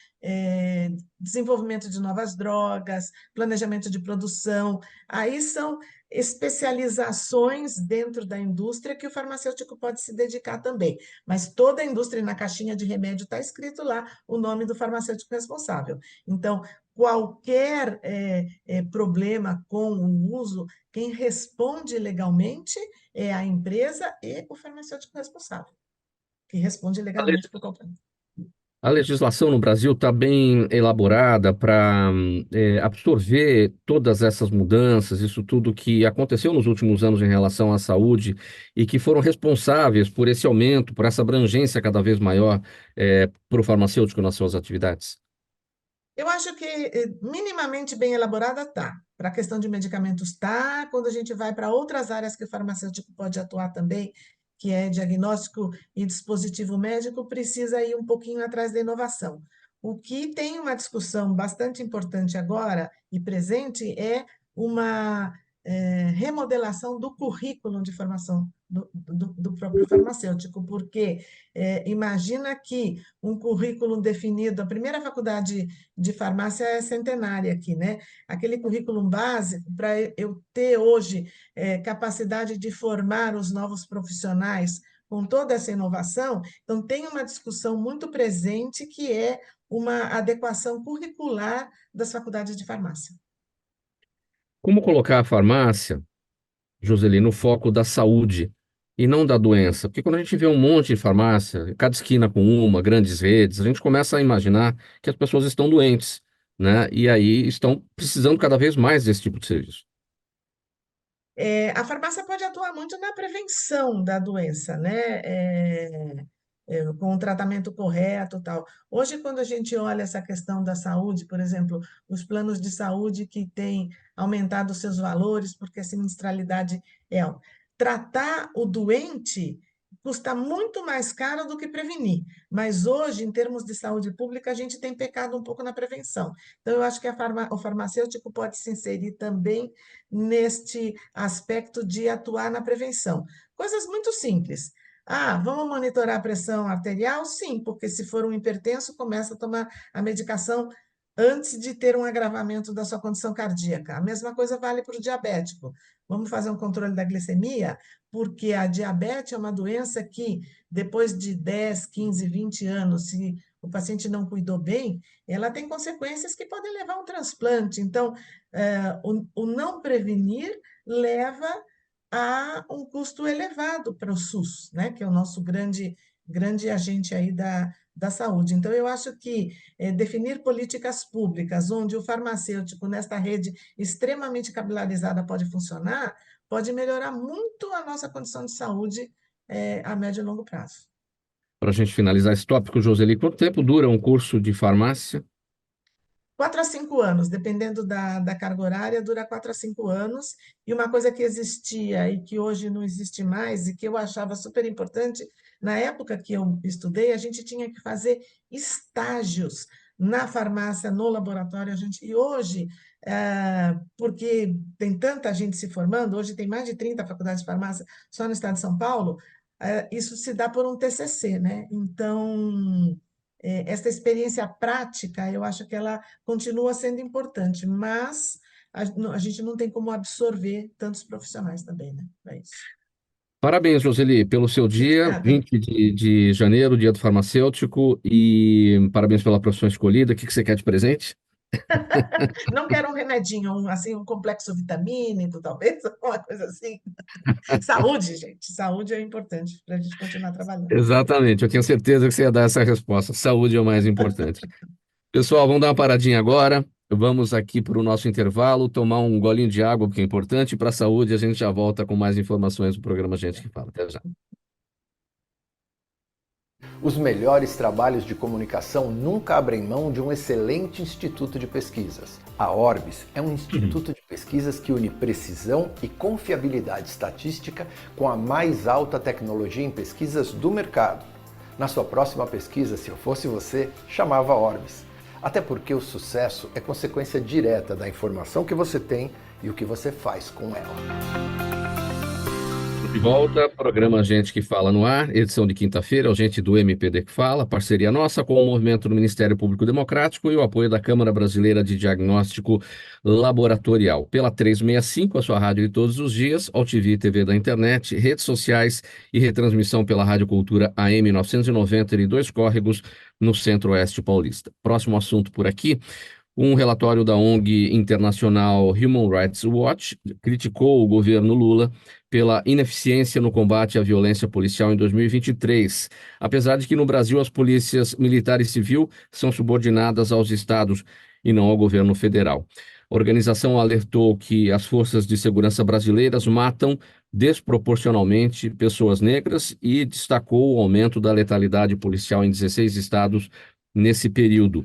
desenvolvimento de novas drogas, planejamento de produção, aí são especializações dentro da indústria que o farmacêutico pode se dedicar também, mas toda a indústria, na caixinha de remédio, está escrito lá o nome do farmacêutico responsável. Então, qualquer problema com o uso, quem responde legalmente é a empresa e o farmacêutico responsável, que responde legalmente por qualquer. A legislação no Brasil está bem elaborada para absorver todas essas mudanças, isso tudo que aconteceu nos últimos anos em relação à saúde e que foram responsáveis por esse aumento, por essa abrangência cada vez maior para o farmacêutico nas suas atividades. Eu acho que minimamente bem elaborada está. Para a questão de medicamentos está, quando a gente vai para outras áreas que o farmacêutico pode atuar também, que é diagnóstico e dispositivo médico, precisa ir um pouquinho atrás da inovação. O que tem uma discussão bastante importante agora e presente é uma remodelação do currículo de formação do próprio farmacêutico, porque imagina que um currículo definido, a primeira faculdade de farmácia é centenária aqui, né? Aquele currículo básico, para eu ter hoje capacidade de formar os novos profissionais com toda essa inovação, então tem uma discussão muito presente que é uma adequação curricular das faculdades de farmácia. Como colocar a farmácia, Joseli, no foco da saúde e não da doença? Porque quando a gente vê um monte de farmácia, cada esquina com uma, grandes redes, a gente começa a imaginar que as pessoas estão doentes, né? E aí estão precisando cada vez mais desse tipo de serviço. A farmácia pode atuar muito na prevenção da doença, né? Com o tratamento correto e tal. Hoje, quando a gente olha essa questão da saúde, por exemplo, os planos de saúde que têm aumentado seus valores porque a sinistralidade é alta. Tratar o doente custa muito mais caro do que prevenir, mas hoje, em termos de saúde pública, a gente tem pecado um pouco na prevenção. Então, eu acho que o farmacêutico pode se inserir também neste aspecto de atuar na prevenção. Coisas muito simples. Vamos monitorar a pressão arterial? Sim, porque se for um hipertenso, começa a tomar a medicação antes de ter um agravamento da sua condição cardíaca. A mesma coisa vale para o diabético. Vamos fazer um controle da glicemia, porque a diabetes é uma doença que, depois de 10, 15, 20 anos, se o paciente não cuidou bem, ela tem consequências que podem levar a um transplante. Então, o não prevenir leva a um custo elevado para o SUS, né, que é o nosso grande agente aí da saúde. Então, eu acho que definir políticas públicas onde o farmacêutico, nesta rede extremamente capilarizada, pode funcionar, pode melhorar muito a nossa condição de saúde a médio e longo prazo. Para a gente finalizar esse tópico, Joseli, quanto tempo dura um curso de farmácia? 4 a 5 anos, dependendo da carga horária, dura 4 a 5 anos. E uma coisa que existia e que hoje não existe mais, e que eu achava super importante, na época que eu estudei, a gente tinha que fazer estágios na farmácia, no laboratório. E hoje, porque tem tanta gente se formando, hoje tem mais de 30 faculdades de farmácia só no estado de São Paulo, isso se dá por um TCC, né? Então, essa experiência prática, eu acho que ela continua sendo importante, mas a gente não tem como absorver tantos profissionais também, né? É isso. Parabéns, Joseli, pelo seu dia, Obrigada. 20 de janeiro, dia do farmacêutico, e parabéns pela profissão escolhida. O que você quer de presente? Não quero um remedinho, um complexo vitamínico, talvez, uma coisa assim. Saúde, gente, saúde é importante para a gente continuar trabalhando. Exatamente, eu tinha certeza que você ia dar essa resposta. Saúde é o mais importante. Pessoal, vamos dar uma paradinha agora. Vamos aqui para o nosso intervalo, tomar um golinho de água, porque é importante para a saúde. A gente já volta com mais informações do programa Gente que Fala. Até já. Os melhores trabalhos de comunicação nunca abrem mão de um excelente instituto de pesquisas. A Orbis é um instituto de pesquisas que une precisão e confiabilidade estatística com a mais alta tecnologia em pesquisas do mercado. Na sua próxima pesquisa, se eu fosse você, chamava Orbis. Até porque o sucesso é consequência direta da informação que você tem e o que você faz com ela. De volta, programa Gente que Fala no ar, edição de quinta-feira, o Gente do MPD que Fala, parceria nossa com o movimento do Ministério Público Democrático e o apoio da Câmara Brasileira de Diagnóstico Laboratorial. Pela 365, a sua rádio de todos os dias, AltV TV da internet, redes sociais e retransmissão pela Rádio Cultura AM 990 de Dois Córregos, no Centro-Oeste Paulista. Próximo assunto por aqui. Um relatório da ONG internacional Human Rights Watch criticou o governo Lula pela ineficiência no combate à violência policial em 2023, apesar de que no Brasil as polícias militar e civil são subordinadas aos estados e não ao governo federal. A organização alertou que as forças de segurança brasileiras matam desproporcionalmente pessoas negras e destacou o aumento da letalidade policial em 16 estados nesse período.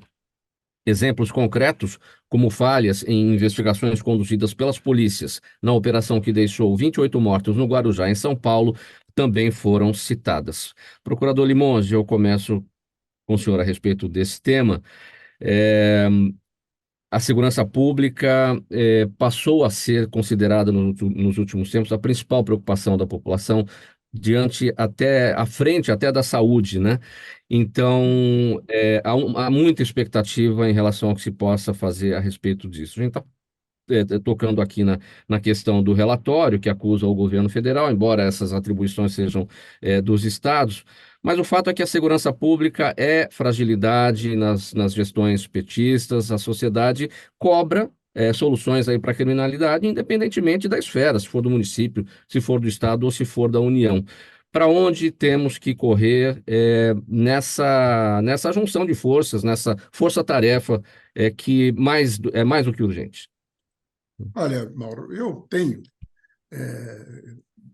exemplos concretos, como falhas em investigações conduzidas pelas polícias na operação que deixou 28 mortos no Guarujá, em São Paulo, também foram citadas. Procurador Limonge, eu começo com o senhor a respeito desse tema. A segurança pública passou a ser considerada nos últimos tempos a principal preocupação da população, à frente até da saúde, né? Então, há muita expectativa em relação ao que se possa fazer a respeito disso. A gente está tocando aqui na questão do relatório que acusa o governo federal, embora essas atribuições sejam dos estados, mas o fato é que a segurança pública é fragilidade nas gestões petistas, a sociedade cobra soluções aí para a criminalidade, independentemente da esfera, se for do município, se for do estado ou se for da União. Para onde temos que correr nessa junção de forças, nessa força-tarefa que é mais do que urgente? Olha, Mauro, eu tenho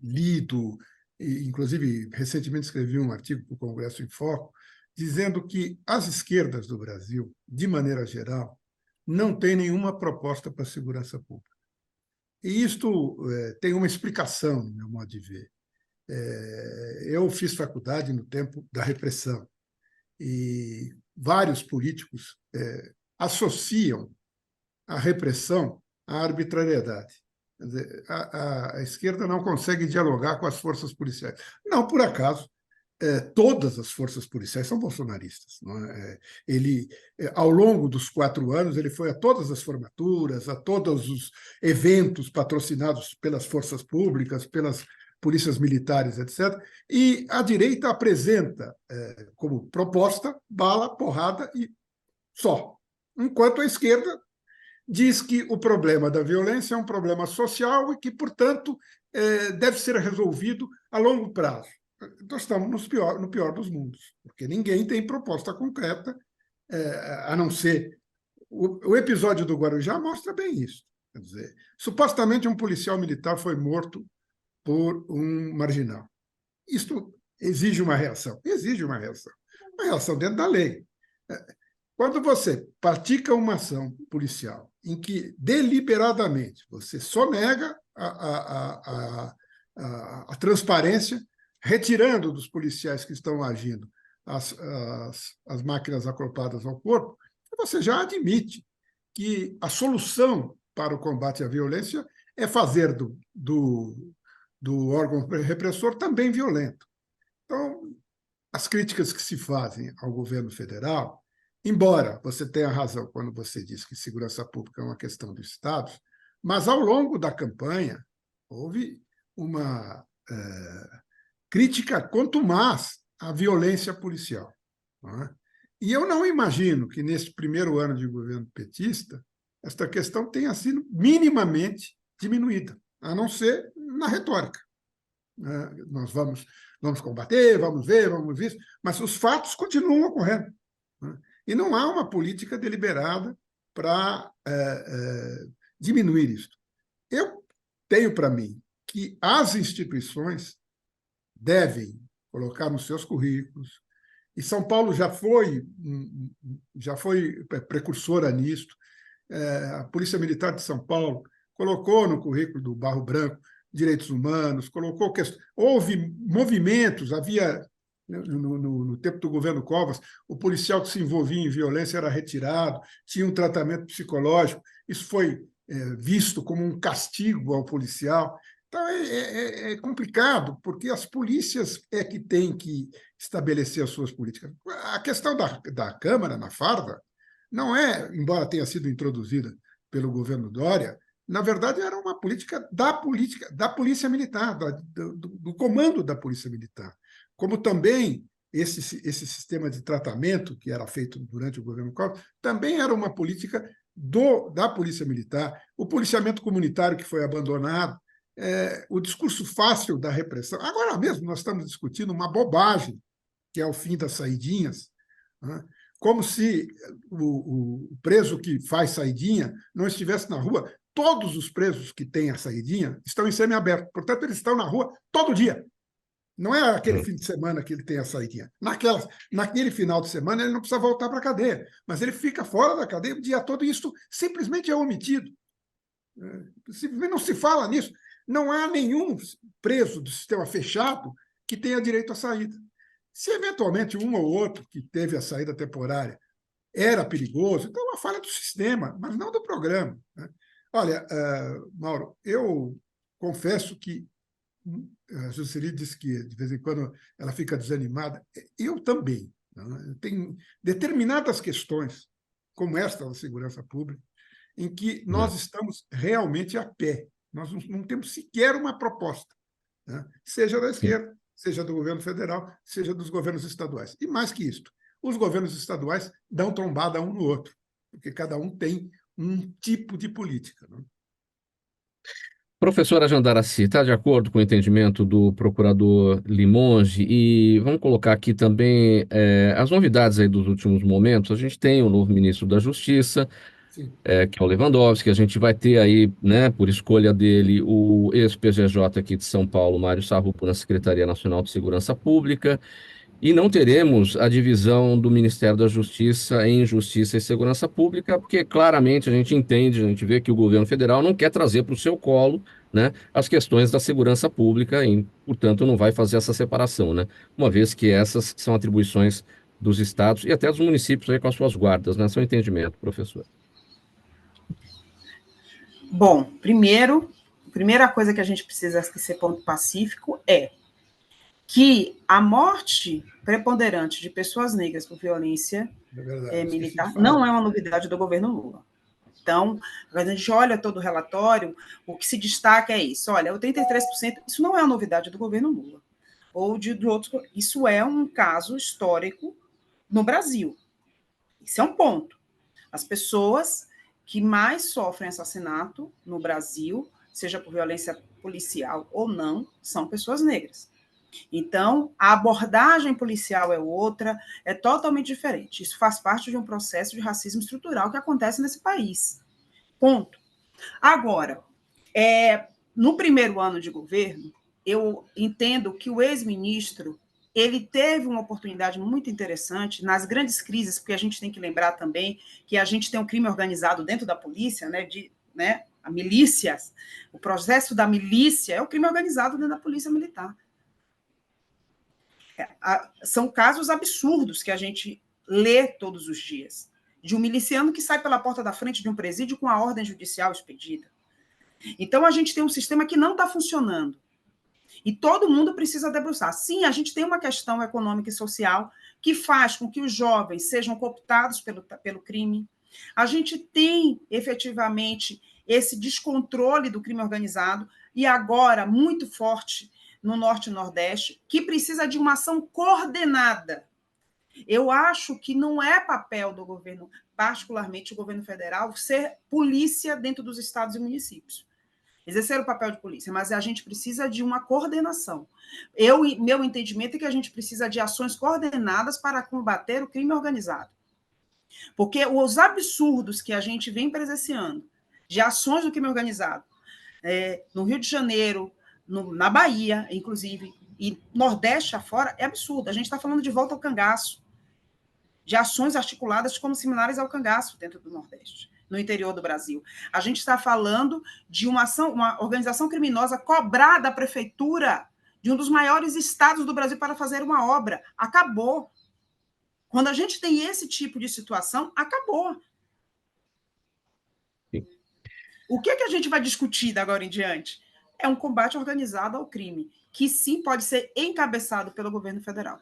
lido, e, inclusive recentemente escrevi um artigo para o Congresso em Foco, dizendo que as esquerdas do Brasil, de maneira geral, não têm nenhuma proposta para a segurança pública. E isto tem uma explicação, no meu modo de ver. Eu fiz faculdade no tempo da repressão, e vários políticos associam a repressão à arbitrariedade. Quer dizer, a esquerda não consegue dialogar com as forças policiais. Não por acaso, todas as forças policiais são bolsonaristas. Não é? Ele, ao longo dos 4 anos, ele foi a todas as formaturas, a todos os eventos patrocinados pelas forças públicas, pelas polícias militares, etc. E a direita apresenta como proposta bala, porrada e só. Enquanto a esquerda diz que o problema da violência é um problema social e que, portanto, deve ser resolvido a longo prazo. Nós estamos no pior dos mundos, porque ninguém tem proposta concreta, a não ser... O episódio do Guarujá mostra bem isso. Quer dizer, supostamente um policial militar foi morto por um marginal. Isto exige uma reação. Exige uma reação. Uma reação dentro da lei. Quando você pratica uma ação policial em que deliberadamente você sonega a transparência, retirando dos policiais que estão agindo as máquinas acopladas ao corpo, você já admite que a solução para o combate à violência é fazer do órgão repressor também violento. Então, as críticas que se fazem ao governo federal, embora você tenha razão quando você diz que segurança pública é uma questão dos estados, mas ao longo da campanha houve uma crítica contumaz à violência policial. Não é? E eu não imagino que, nesse primeiro ano de governo petista, esta questão tenha sido minimamente diminuída, a não ser na retórica. Nós vamos combater, vamos ver, mas os fatos continuam ocorrendo. E não há uma política deliberada para diminuir isso. Eu tenho para mim que as instituições devem colocar nos seus currículos, e São Paulo já foi precursora nisto. A Polícia Militar de São Paulo colocou no currículo do Barro Branco direitos humanos, colocou houve movimentos, havia no tempo do governo Covas, o policial que se envolvia em violência era retirado, tinha um tratamento psicológico, isso foi visto como um castigo ao policial. Então, é complicado, porque as polícias é que têm que estabelecer as suas políticas. A questão da Câmara, na farda, não é, embora tenha sido introduzida pelo governo Dória, na verdade, era uma política da Polícia Militar, do comando da Polícia Militar. Como também esse sistema de tratamento que era feito durante o governo Collor, também era uma política da Polícia Militar. O policiamento comunitário que foi abandonado, o discurso fácil da repressão. Agora mesmo nós estamos discutindo uma bobagem, que é o fim das saidinhas, né? Como se o preso que faz saidinha não estivesse na rua. Todos os presos que têm a saidinha estão em semiaberto, portanto, eles estão na rua todo dia. Não é aquele fim de semana que ele tem a saída. Naquele final de semana, ele não precisa voltar para a cadeia, mas ele fica fora da cadeia o dia todo e isso simplesmente é omitido. Simplesmente não se fala nisso. Não há nenhum preso do sistema fechado que tenha direito à saída. Se eventualmente um ou outro que teve a saída temporária era perigoso, então é uma falha do sistema, mas não do programa, né? Olha, Mauro, eu confesso que a Jocely disse que de vez em quando ela fica desanimada. Eu também, né? Tem determinadas questões, como esta da segurança pública, em que nós estamos realmente a pé. Nós não temos sequer uma proposta, né? Seja da esquerda, seja do governo federal, seja dos governos estaduais. E mais que isso, os governos estaduais dão trombada um no outro, porque cada um tem um tipo de política, né? Professora Jandaracy, está de acordo com o entendimento do procurador Limonge? E vamos colocar aqui também as novidades aí dos últimos momentos. A gente tem o novo ministro da Justiça, Sim. que é o Lewandowski. A gente vai ter aí, né, por escolha dele, o ex-PGJ aqui de São Paulo, Mário Sarrupo, na Secretaria Nacional de Segurança Pública. E não teremos a divisão do Ministério da Justiça em Justiça e Segurança Pública, porque claramente a gente entende, a gente vê que o governo federal não quer trazer para o seu colo, né, as questões da segurança pública e, portanto, não vai fazer essa separação, né, uma vez que essas são atribuições dos estados e até dos municípios aí com as suas guardas, né, seu entendimento, professor. Bom, primeira coisa que a gente precisa ser ponto pacífico é que a morte preponderante de pessoas negras por violência militar não é uma novidade do governo Lula. Então, quando a gente olha todo o relatório, o que se destaca é isso. Olha, o 33%, isso não é uma novidade do governo Lula. Ou de outros, isso é um caso histórico no Brasil. Isso é um ponto. As pessoas que mais sofrem assassinato no Brasil, seja por violência policial ou não, são pessoas negras. Então, a abordagem policial é outra, é totalmente diferente. Isso faz parte de um processo de racismo estrutural que acontece nesse país. Ponto. Agora, no primeiro ano de governo, eu entendo que o ex-ministro ele teve uma oportunidade muito interessante nas grandes crises, porque a gente tem que lembrar também que a gente tem um crime organizado dentro da polícia, né, a milícia, o processo da milícia é o crime organizado dentro da polícia militar. São casos absurdos que a gente lê todos os dias, de um miliciano que sai pela porta da frente de um presídio com a ordem judicial expedida. Então, a gente tem um sistema que não está funcionando. E todo mundo precisa debruçar. Sim, a gente tem uma questão econômica e social que faz com que os jovens sejam cooptados pelo crime. A gente tem, efetivamente, esse descontrole do crime organizado, e agora, muito forte, no Norte e Nordeste, que precisa de uma ação coordenada. Eu acho que não é papel do governo, particularmente o governo federal, ser polícia dentro dos estados e municípios. Exercer o papel de polícia, mas a gente precisa de uma coordenação. Meu entendimento é que a gente precisa de ações coordenadas para combater o crime organizado. Porque os absurdos que a gente vem presenciando de ações do crime organizado, no Rio de Janeiro, na Bahia, inclusive, e Nordeste afora, é absurdo. A gente está falando de volta ao cangaço, de ações articuladas como similares ao cangaço dentro do Nordeste, no interior do Brasil. A gente está falando de uma organização criminosa cobrar da prefeitura de um dos maiores estados do Brasil para fazer uma obra. Acabou. Quando a gente tem esse tipo de situação, acabou. Sim. O que a gente vai discutir da agora em diante? É um combate organizado ao crime, que sim pode ser encabeçado pelo governo federal.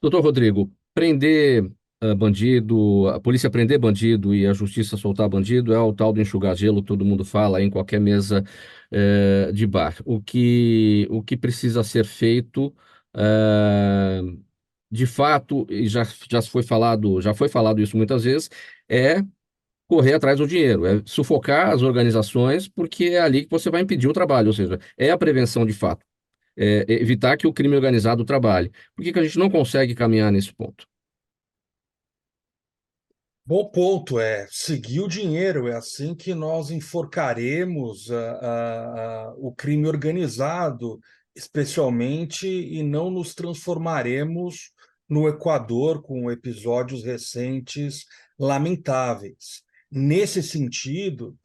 Doutor Rodrigo, prender bandido, a polícia prender bandido e a justiça soltar bandido é o tal do enxugar gelo, todo mundo fala em qualquer mesa de bar. O que precisa ser feito, de fato, e já foi falado isso muitas vezes, é correr atrás do dinheiro, é sufocar as organizações, porque é ali que você vai impedir o trabalho, ou seja, é a prevenção de fato. Evitar que o crime organizado trabalhe. Por que a gente não consegue caminhar nesse ponto? Bom ponto, seguir o dinheiro, é assim que nós enforcaremos o crime organizado especialmente, e não nos transformaremos no Equador com episódios recentes lamentáveis. Nesse sentido,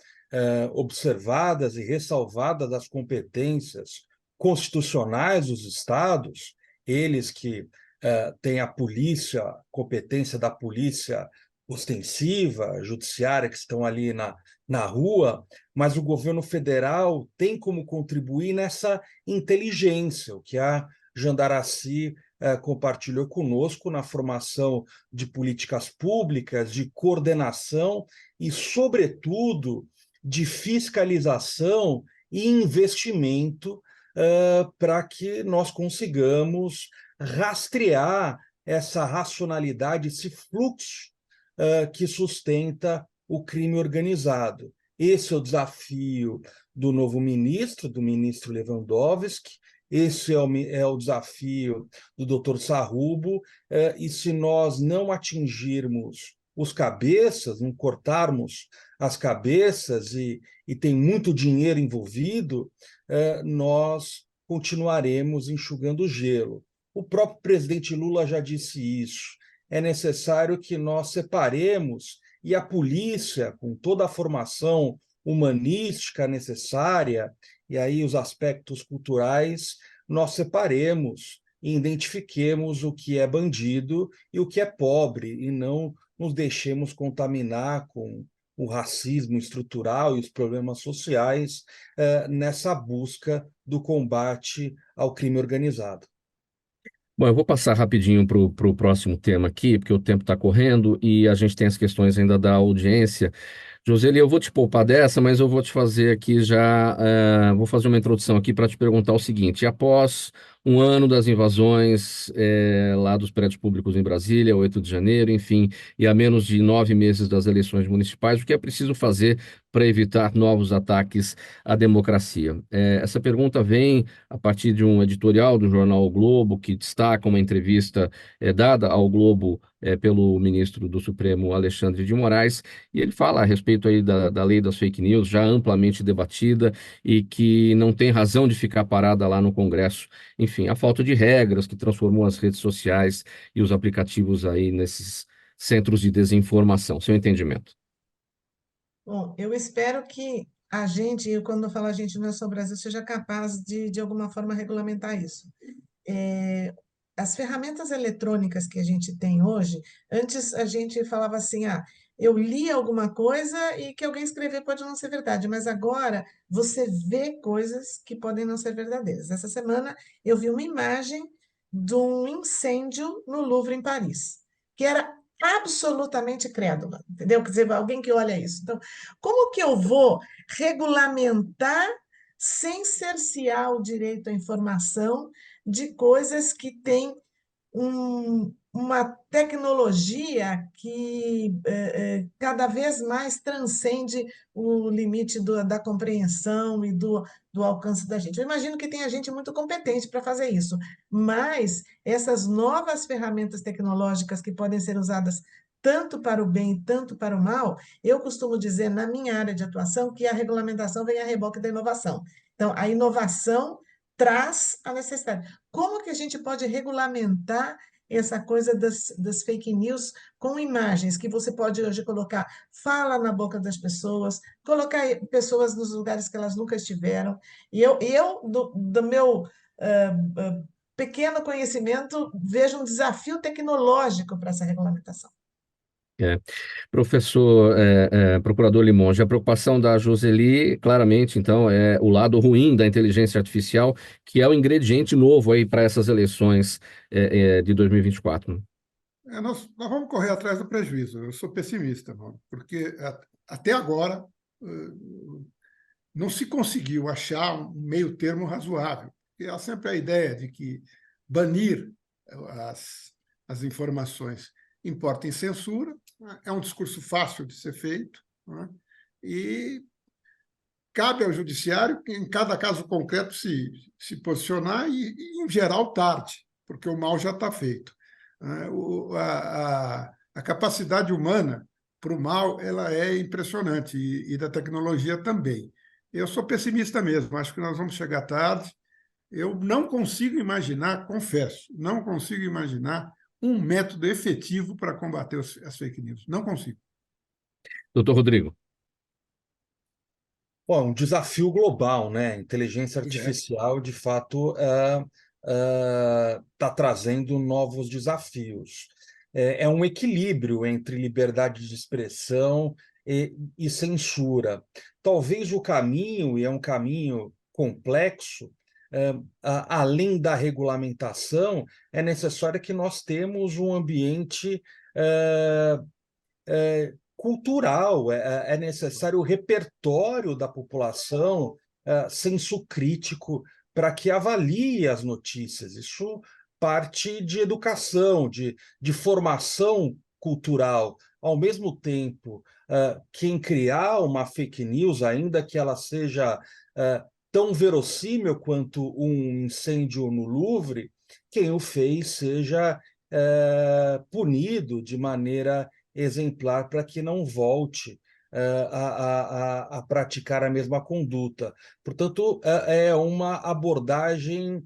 observadas e ressalvadas as competências constitucionais dos estados, eles que têm a polícia, competência da polícia ostensiva, judiciária, que estão ali na rua, mas o governo federal tem como contribuir nessa inteligência, o que a Jandaracy compartilhou conosco na formação de políticas públicas, de coordenação e, sobretudo, de fiscalização e investimento para que nós consigamos rastrear essa racionalidade, esse fluxo que sustenta o crime organizado. Esse é o desafio do novo ministro, do ministro Lewandowski, esse é o desafio do doutor Sarrubo, e se nós não atingirmos os cabeças, não cortarmos as cabeças, e tem muito dinheiro envolvido, nós continuaremos enxugando gelo. O próprio presidente Lula já disse isso. É necessário que nós separemos, e a polícia, com toda a formação humanística necessária, e aí os aspectos culturais, nós separemos e identifiquemos o que é bandido e o que é pobre, e não nos deixemos contaminar com o racismo estrutural e os problemas sociais nessa busca do combate ao crime organizado. Bom, eu vou passar rapidinho para o próximo tema aqui, porque o tempo está correndo e a gente tem as questões ainda da audiência. Joseli, eu vou te poupar dessa, mas eu vou te fazer aqui já, vou fazer uma introdução aqui para te perguntar o seguinte: após um ano das invasões lá dos prédios públicos em Brasília, 8 de janeiro, enfim, e a menos de 9 meses das eleições municipais, o que é preciso fazer para evitar novos ataques à democracia? Essa pergunta vem a partir de um editorial do jornal O Globo, que destaca uma entrevista dada ao Globo pelo ministro do Supremo, Alexandre de Moraes, e ele fala a respeito aí da lei das fake news, já amplamente debatida e que não tem razão de ficar parada lá no Congresso. Enfim, a falta de regras que transformou as redes sociais e os aplicativos aí nesses centros de desinformação. Seu entendimento? Bom, eu espero que a gente, e quando eu falo a gente, não é só o Brasil, seja capaz de alguma forma regulamentar isso. As ferramentas eletrônicas que a gente tem hoje, antes a gente falava assim, eu li alguma coisa e que alguém escreveu pode não ser verdade, mas agora você vê coisas que podem não ser verdadeiras. Essa semana eu vi uma imagem de um incêndio no Louvre, em Paris, que era absolutamente crédula, entendeu? Quer dizer, alguém que olha isso. Então, como que eu vou regulamentar sem cercear o direito à informação de coisas que têm uma tecnologia que cada vez mais transcende o limite da compreensão e do alcance da gente? Eu imagino que tenha gente muito competente para fazer isso, mas essas novas ferramentas tecnológicas que podem ser usadas tanto para o bem, tanto para o mal, eu costumo dizer, na minha área de atuação, que a regulamentação vem a reboque da inovação. Então, a inovação traz a necessidade. Como que a gente pode regulamentar essa coisa das fake news com imagens, que você pode hoje colocar fala na boca das pessoas, colocar pessoas nos lugares que elas nunca estiveram. E eu do meu pequeno conhecimento, vejo um desafio tecnológico para essa regulamentação. Professor, procurador Limonge, a preocupação da Joseli, claramente, então, é o lado ruim da inteligência artificial, que é o ingrediente novo aí para essas eleições de 2024. Nós vamos correr atrás do prejuízo. Eu sou pessimista, mano, porque até agora não se conseguiu achar um meio termo razoável. Porque há sempre a ideia de que banir as informações importa em censura, é um discurso fácil de ser feito, né? E cabe ao judiciário, em cada caso concreto, se posicionar e, em geral, tarde, porque o mal já está feito. A capacidade humana para o mal ela é impressionante, e da tecnologia também. Eu sou pessimista mesmo, acho que nós vamos chegar tarde. Eu não consigo imaginar, confesso, não consigo imaginar um método efetivo para combater as fake news. Não consigo. Doutor Rodrigo. Bom, é um desafio global, né? Inteligência Pois é. artificial, de fato, está trazendo novos desafios. É um equilíbrio entre liberdade de expressão e censura. Talvez o caminho, e é um caminho complexo, além da regulamentação, é necessário que nós temos um ambiente cultural, é necessário o repertório da população, senso crítico, para que avalie as notícias. Isso parte de educação, de formação cultural. Ao mesmo tempo, quem criar uma fake news, ainda que ela seja tão verossímil quanto um incêndio no Louvre, quem o fez seja punido de maneira exemplar para que não volte a praticar a mesma conduta. Portanto, é uma abordagem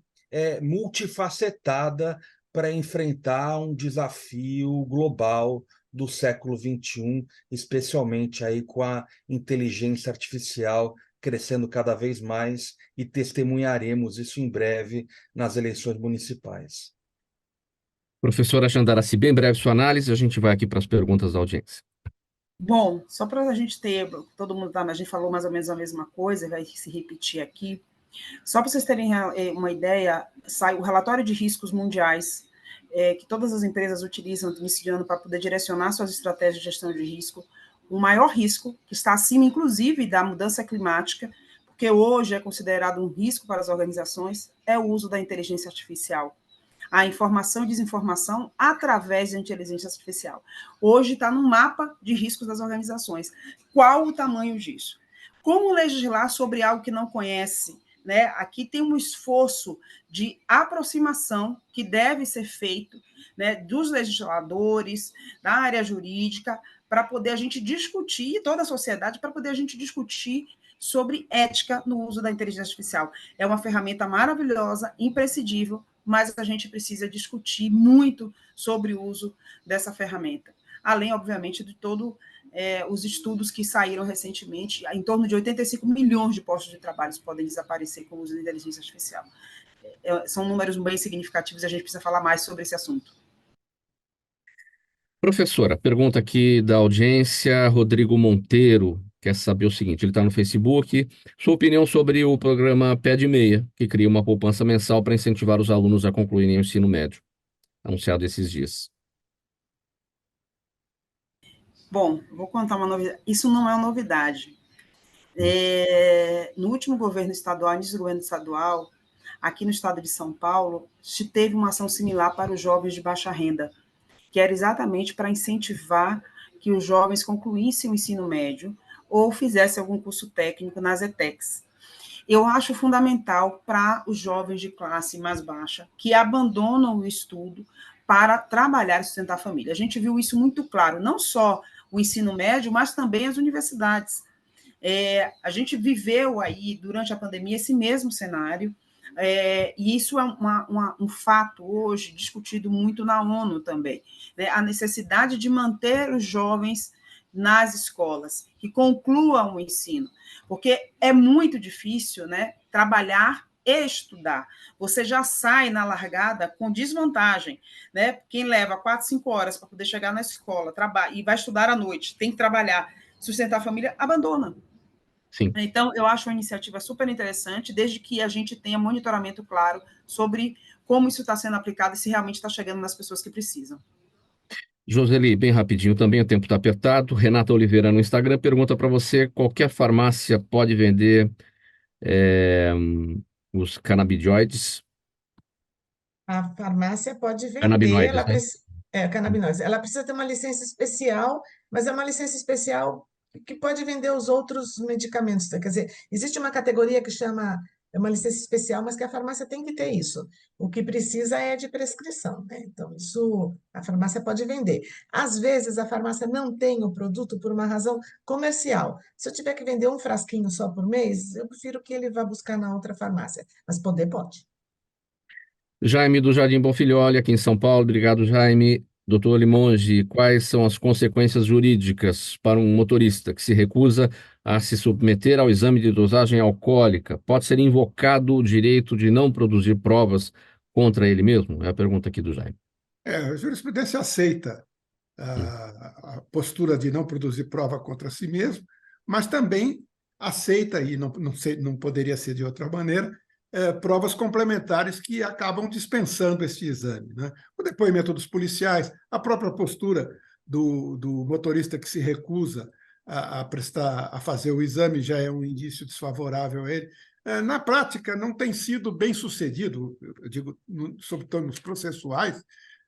multifacetada para enfrentar um desafio global do século XXI, especialmente aí com a inteligência artificial crescendo cada vez mais, e testemunharemos isso em breve nas eleições municipais. Professora Jandaracy, bem breve sua análise, a gente vai aqui para as perguntas da audiência. Bom, só para a gente ter, todo mundo a gente falou mais ou menos a mesma coisa, vai se repetir aqui. Só para vocês terem uma ideia, sai o relatório de riscos mundiais, que todas as empresas utilizam no início de ano para poder direcionar suas estratégias de gestão de risco. O maior risco, que está acima, inclusive, da mudança climática, porque hoje é considerado um risco para as organizações, é o uso da inteligência artificial. A informação e desinformação através da inteligência artificial. Hoje está no mapa de riscos das organizações. Qual o tamanho disso? Como legislar sobre algo que não conhece? Né? Aqui tem um esforço de aproximação que deve ser feito, né, dos legisladores, da área jurídica, para poder a gente discutir, toda a sociedade, para poder a gente discutir sobre ética no uso da inteligência artificial. É uma ferramenta maravilhosa, imprescindível, mas a gente precisa discutir muito sobre o uso dessa ferramenta. Além, obviamente, de todos os estudos que saíram recentemente, em torno de 85 milhões de postos de trabalho podem desaparecer com o uso da inteligência artificial. São números bem significativos e a gente precisa falar mais sobre esse assunto. Professora, pergunta aqui da audiência, Rodrigo Monteiro quer saber o seguinte, ele está no Facebook, sua opinião sobre o programa Pé de Meia, que cria uma poupança mensal para incentivar os alunos a concluírem o ensino médio, anunciado esses dias. Bom, vou contar uma novidade. Isso não é uma novidade. No último governo estadual, início do governo estadual, aqui no estado de São Paulo, se teve uma ação similar para os jovens de baixa renda, que era exatamente para incentivar que os jovens concluíssem o ensino médio ou fizessem algum curso técnico nas ETECs. Eu acho fundamental para os jovens de classe mais baixa que abandonam o estudo para trabalhar e sustentar a família. A gente viu isso muito claro, não só o ensino médio, mas também as universidades. A gente viveu aí, durante a pandemia, esse mesmo cenário, e isso é um fato hoje discutido muito na ONU também, né? A necessidade de manter os jovens nas escolas, que concluam o ensino, porque é muito difícil, né, trabalhar e estudar. Você já sai na largada com desvantagem, né? Quem leva 4, 5 horas para poder chegar na escola, e vai estudar à noite, tem que trabalhar, sustentar a família, abandona. Sim. Então, eu acho uma iniciativa super interessante, desde que a gente tenha monitoramento claro sobre como isso está sendo aplicado e se realmente está chegando nas pessoas que precisam. Joseli, bem rapidinho também, o tempo está apertado. Renata Oliveira no Instagram pergunta para você, qualquer farmácia pode vender os canabinoides? A farmácia pode vender, Canabinoides, né? Canabinoides. Ela precisa ter uma licença especial, mas é uma licença especial que pode vender os outros medicamentos. Quer dizer, existe uma categoria que chama uma licença especial, mas que a farmácia tem que ter isso. O que precisa é de prescrição, né? Então, isso a farmácia pode vender. Às vezes, a farmácia não tem o produto por uma razão comercial. Se eu tiver que vender um frasquinho só por mês, eu prefiro que ele vá buscar na outra farmácia. Mas poder, pode. Jaime do Jardim Bonfilholi, aqui em São Paulo. Obrigado, Jaime. Doutor Limonge, quais são as consequências jurídicas para um motorista que se recusa a se submeter ao exame de dosagem alcoólica? Pode ser invocado o direito de não produzir provas contra ele mesmo? É a pergunta aqui do Jaime. A jurisprudência aceita Hum. a postura de não produzir prova contra si mesmo, mas também aceita, e não poderia ser de outra maneira, provas complementares que acabam dispensando este exame, né? O depoimento dos policiais, a própria postura do motorista que se recusa a fazer o exame já é um indício desfavorável a ele. Na prática, não tem sido bem sucedido, eu digo, sobre termos processuais,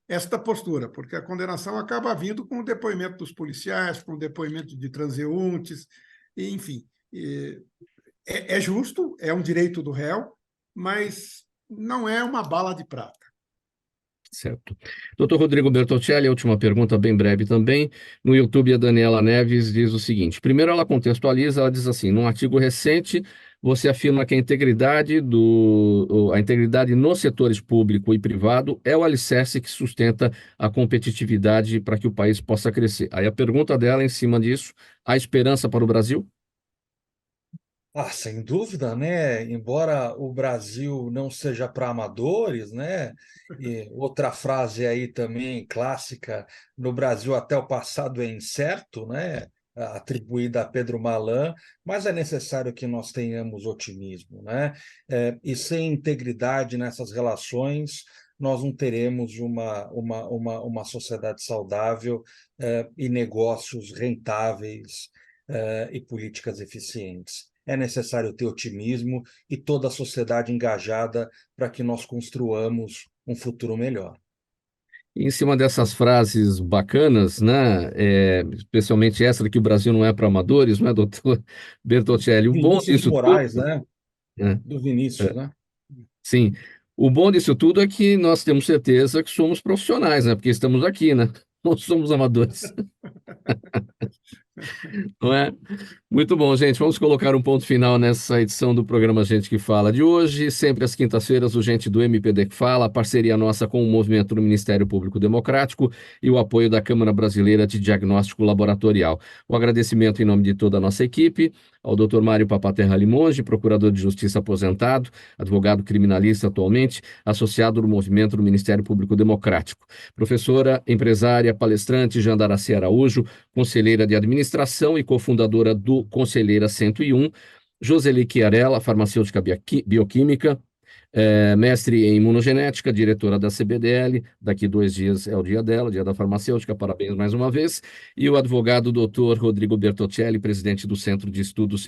esta postura, porque a condenação acaba vindo com o depoimento dos policiais, com o depoimento de transeuntes, enfim. É justo, é um direito do réu, mas não é uma bala de prata. Certo. Doutor Rodrigo Bertoncelli, a última pergunta bem breve também. No YouTube, a Daniela Neves diz o seguinte: primeiro ela contextualiza, ela diz assim, num artigo recente, você afirma que a integridade nos setores público e privado é o alicerce que sustenta a competitividade para que o país possa crescer. Aí a pergunta dela, em cima disso, há esperança para o Brasil? Sem dúvida, né? Embora o Brasil não seja para amadores, né? E outra frase aí também clássica, no Brasil até o passado é incerto, né? Atribuída a Pedro Malan, mas é necessário que nós tenhamos otimismo, né? E sem integridade nessas relações, nós não teremos uma sociedade saudável, e negócios rentáveis, e políticas eficientes. É necessário ter otimismo e toda a sociedade engajada para que nós construamos um futuro melhor. Em cima dessas frases bacanas, né, especialmente essa de que o Brasil não é para amadores, não é, doutor Bertoncelli? O bom Vinícius de disso tudo, Moraes, né? né, Do Vinícius, é, né? sim, o bom disso tudo é que nós temos certeza que somos profissionais, né, porque estamos aqui, né, não somos amadores, não é? Muito bom, gente. Vamos colocar um ponto final nessa edição do programa Gente que Fala de hoje. Sempre às quintas-feiras, o Gente do MPD que Fala, a parceria nossa com o movimento do Ministério Público Democrático e o apoio da Câmara Brasileira de Diagnóstico Laboratorial. O agradecimento em nome de toda a nossa equipe, ao Dr. Mário Papaterra Limonge, procurador de Justiça aposentado, advogado criminalista atualmente, associado no movimento do Ministério Público Democrático. Professora, empresária, palestrante Jandaraci Araújo, conselheira de administração e cofundadora do Conselheira 101, Joseli Chiarella, farmacêutica bioquímica, mestre em imunogenética, diretora da CBDL, daqui 2 dias é o dia dela, dia da farmacêutica, parabéns mais uma vez, e o advogado doutor Rodrigo Bertoncelli, presidente do Centro de Estudos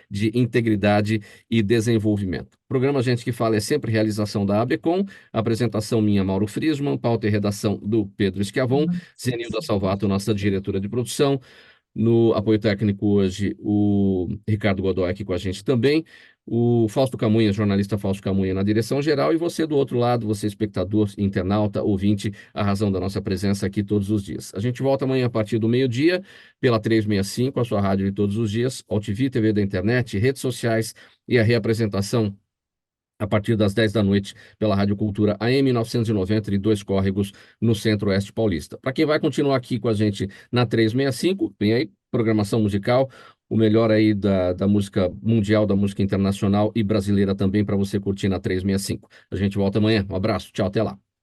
de Integridade e Desenvolvimento. O programa Gente que Fala é sempre realização da ABCom, apresentação minha, Mauro Friesman, pauta e redação do Pedro Schiavon, Zenilda Salvato, nossa diretora de produção, no apoio técnico hoje, o Ricardo Godoy aqui com a gente também, o Fausto Camunha, jornalista Fausto Camunha na direção geral, e você do outro lado, você espectador, internauta, ouvinte, a razão da nossa presença aqui todos os dias. A gente volta amanhã a partir do meio-dia, pela 365, a sua rádio de todos os dias, AltV, TV da internet, redes sociais e a reapresentação a partir das 10 da noite, pela Rádio Cultura AM 990 e 2 córregos no Centro-Oeste Paulista. Para quem vai continuar aqui com a gente na 365, vem aí, programação musical, o melhor aí da música mundial, da música internacional e brasileira também para você curtir na 365. A gente volta amanhã. Um abraço, tchau, até lá.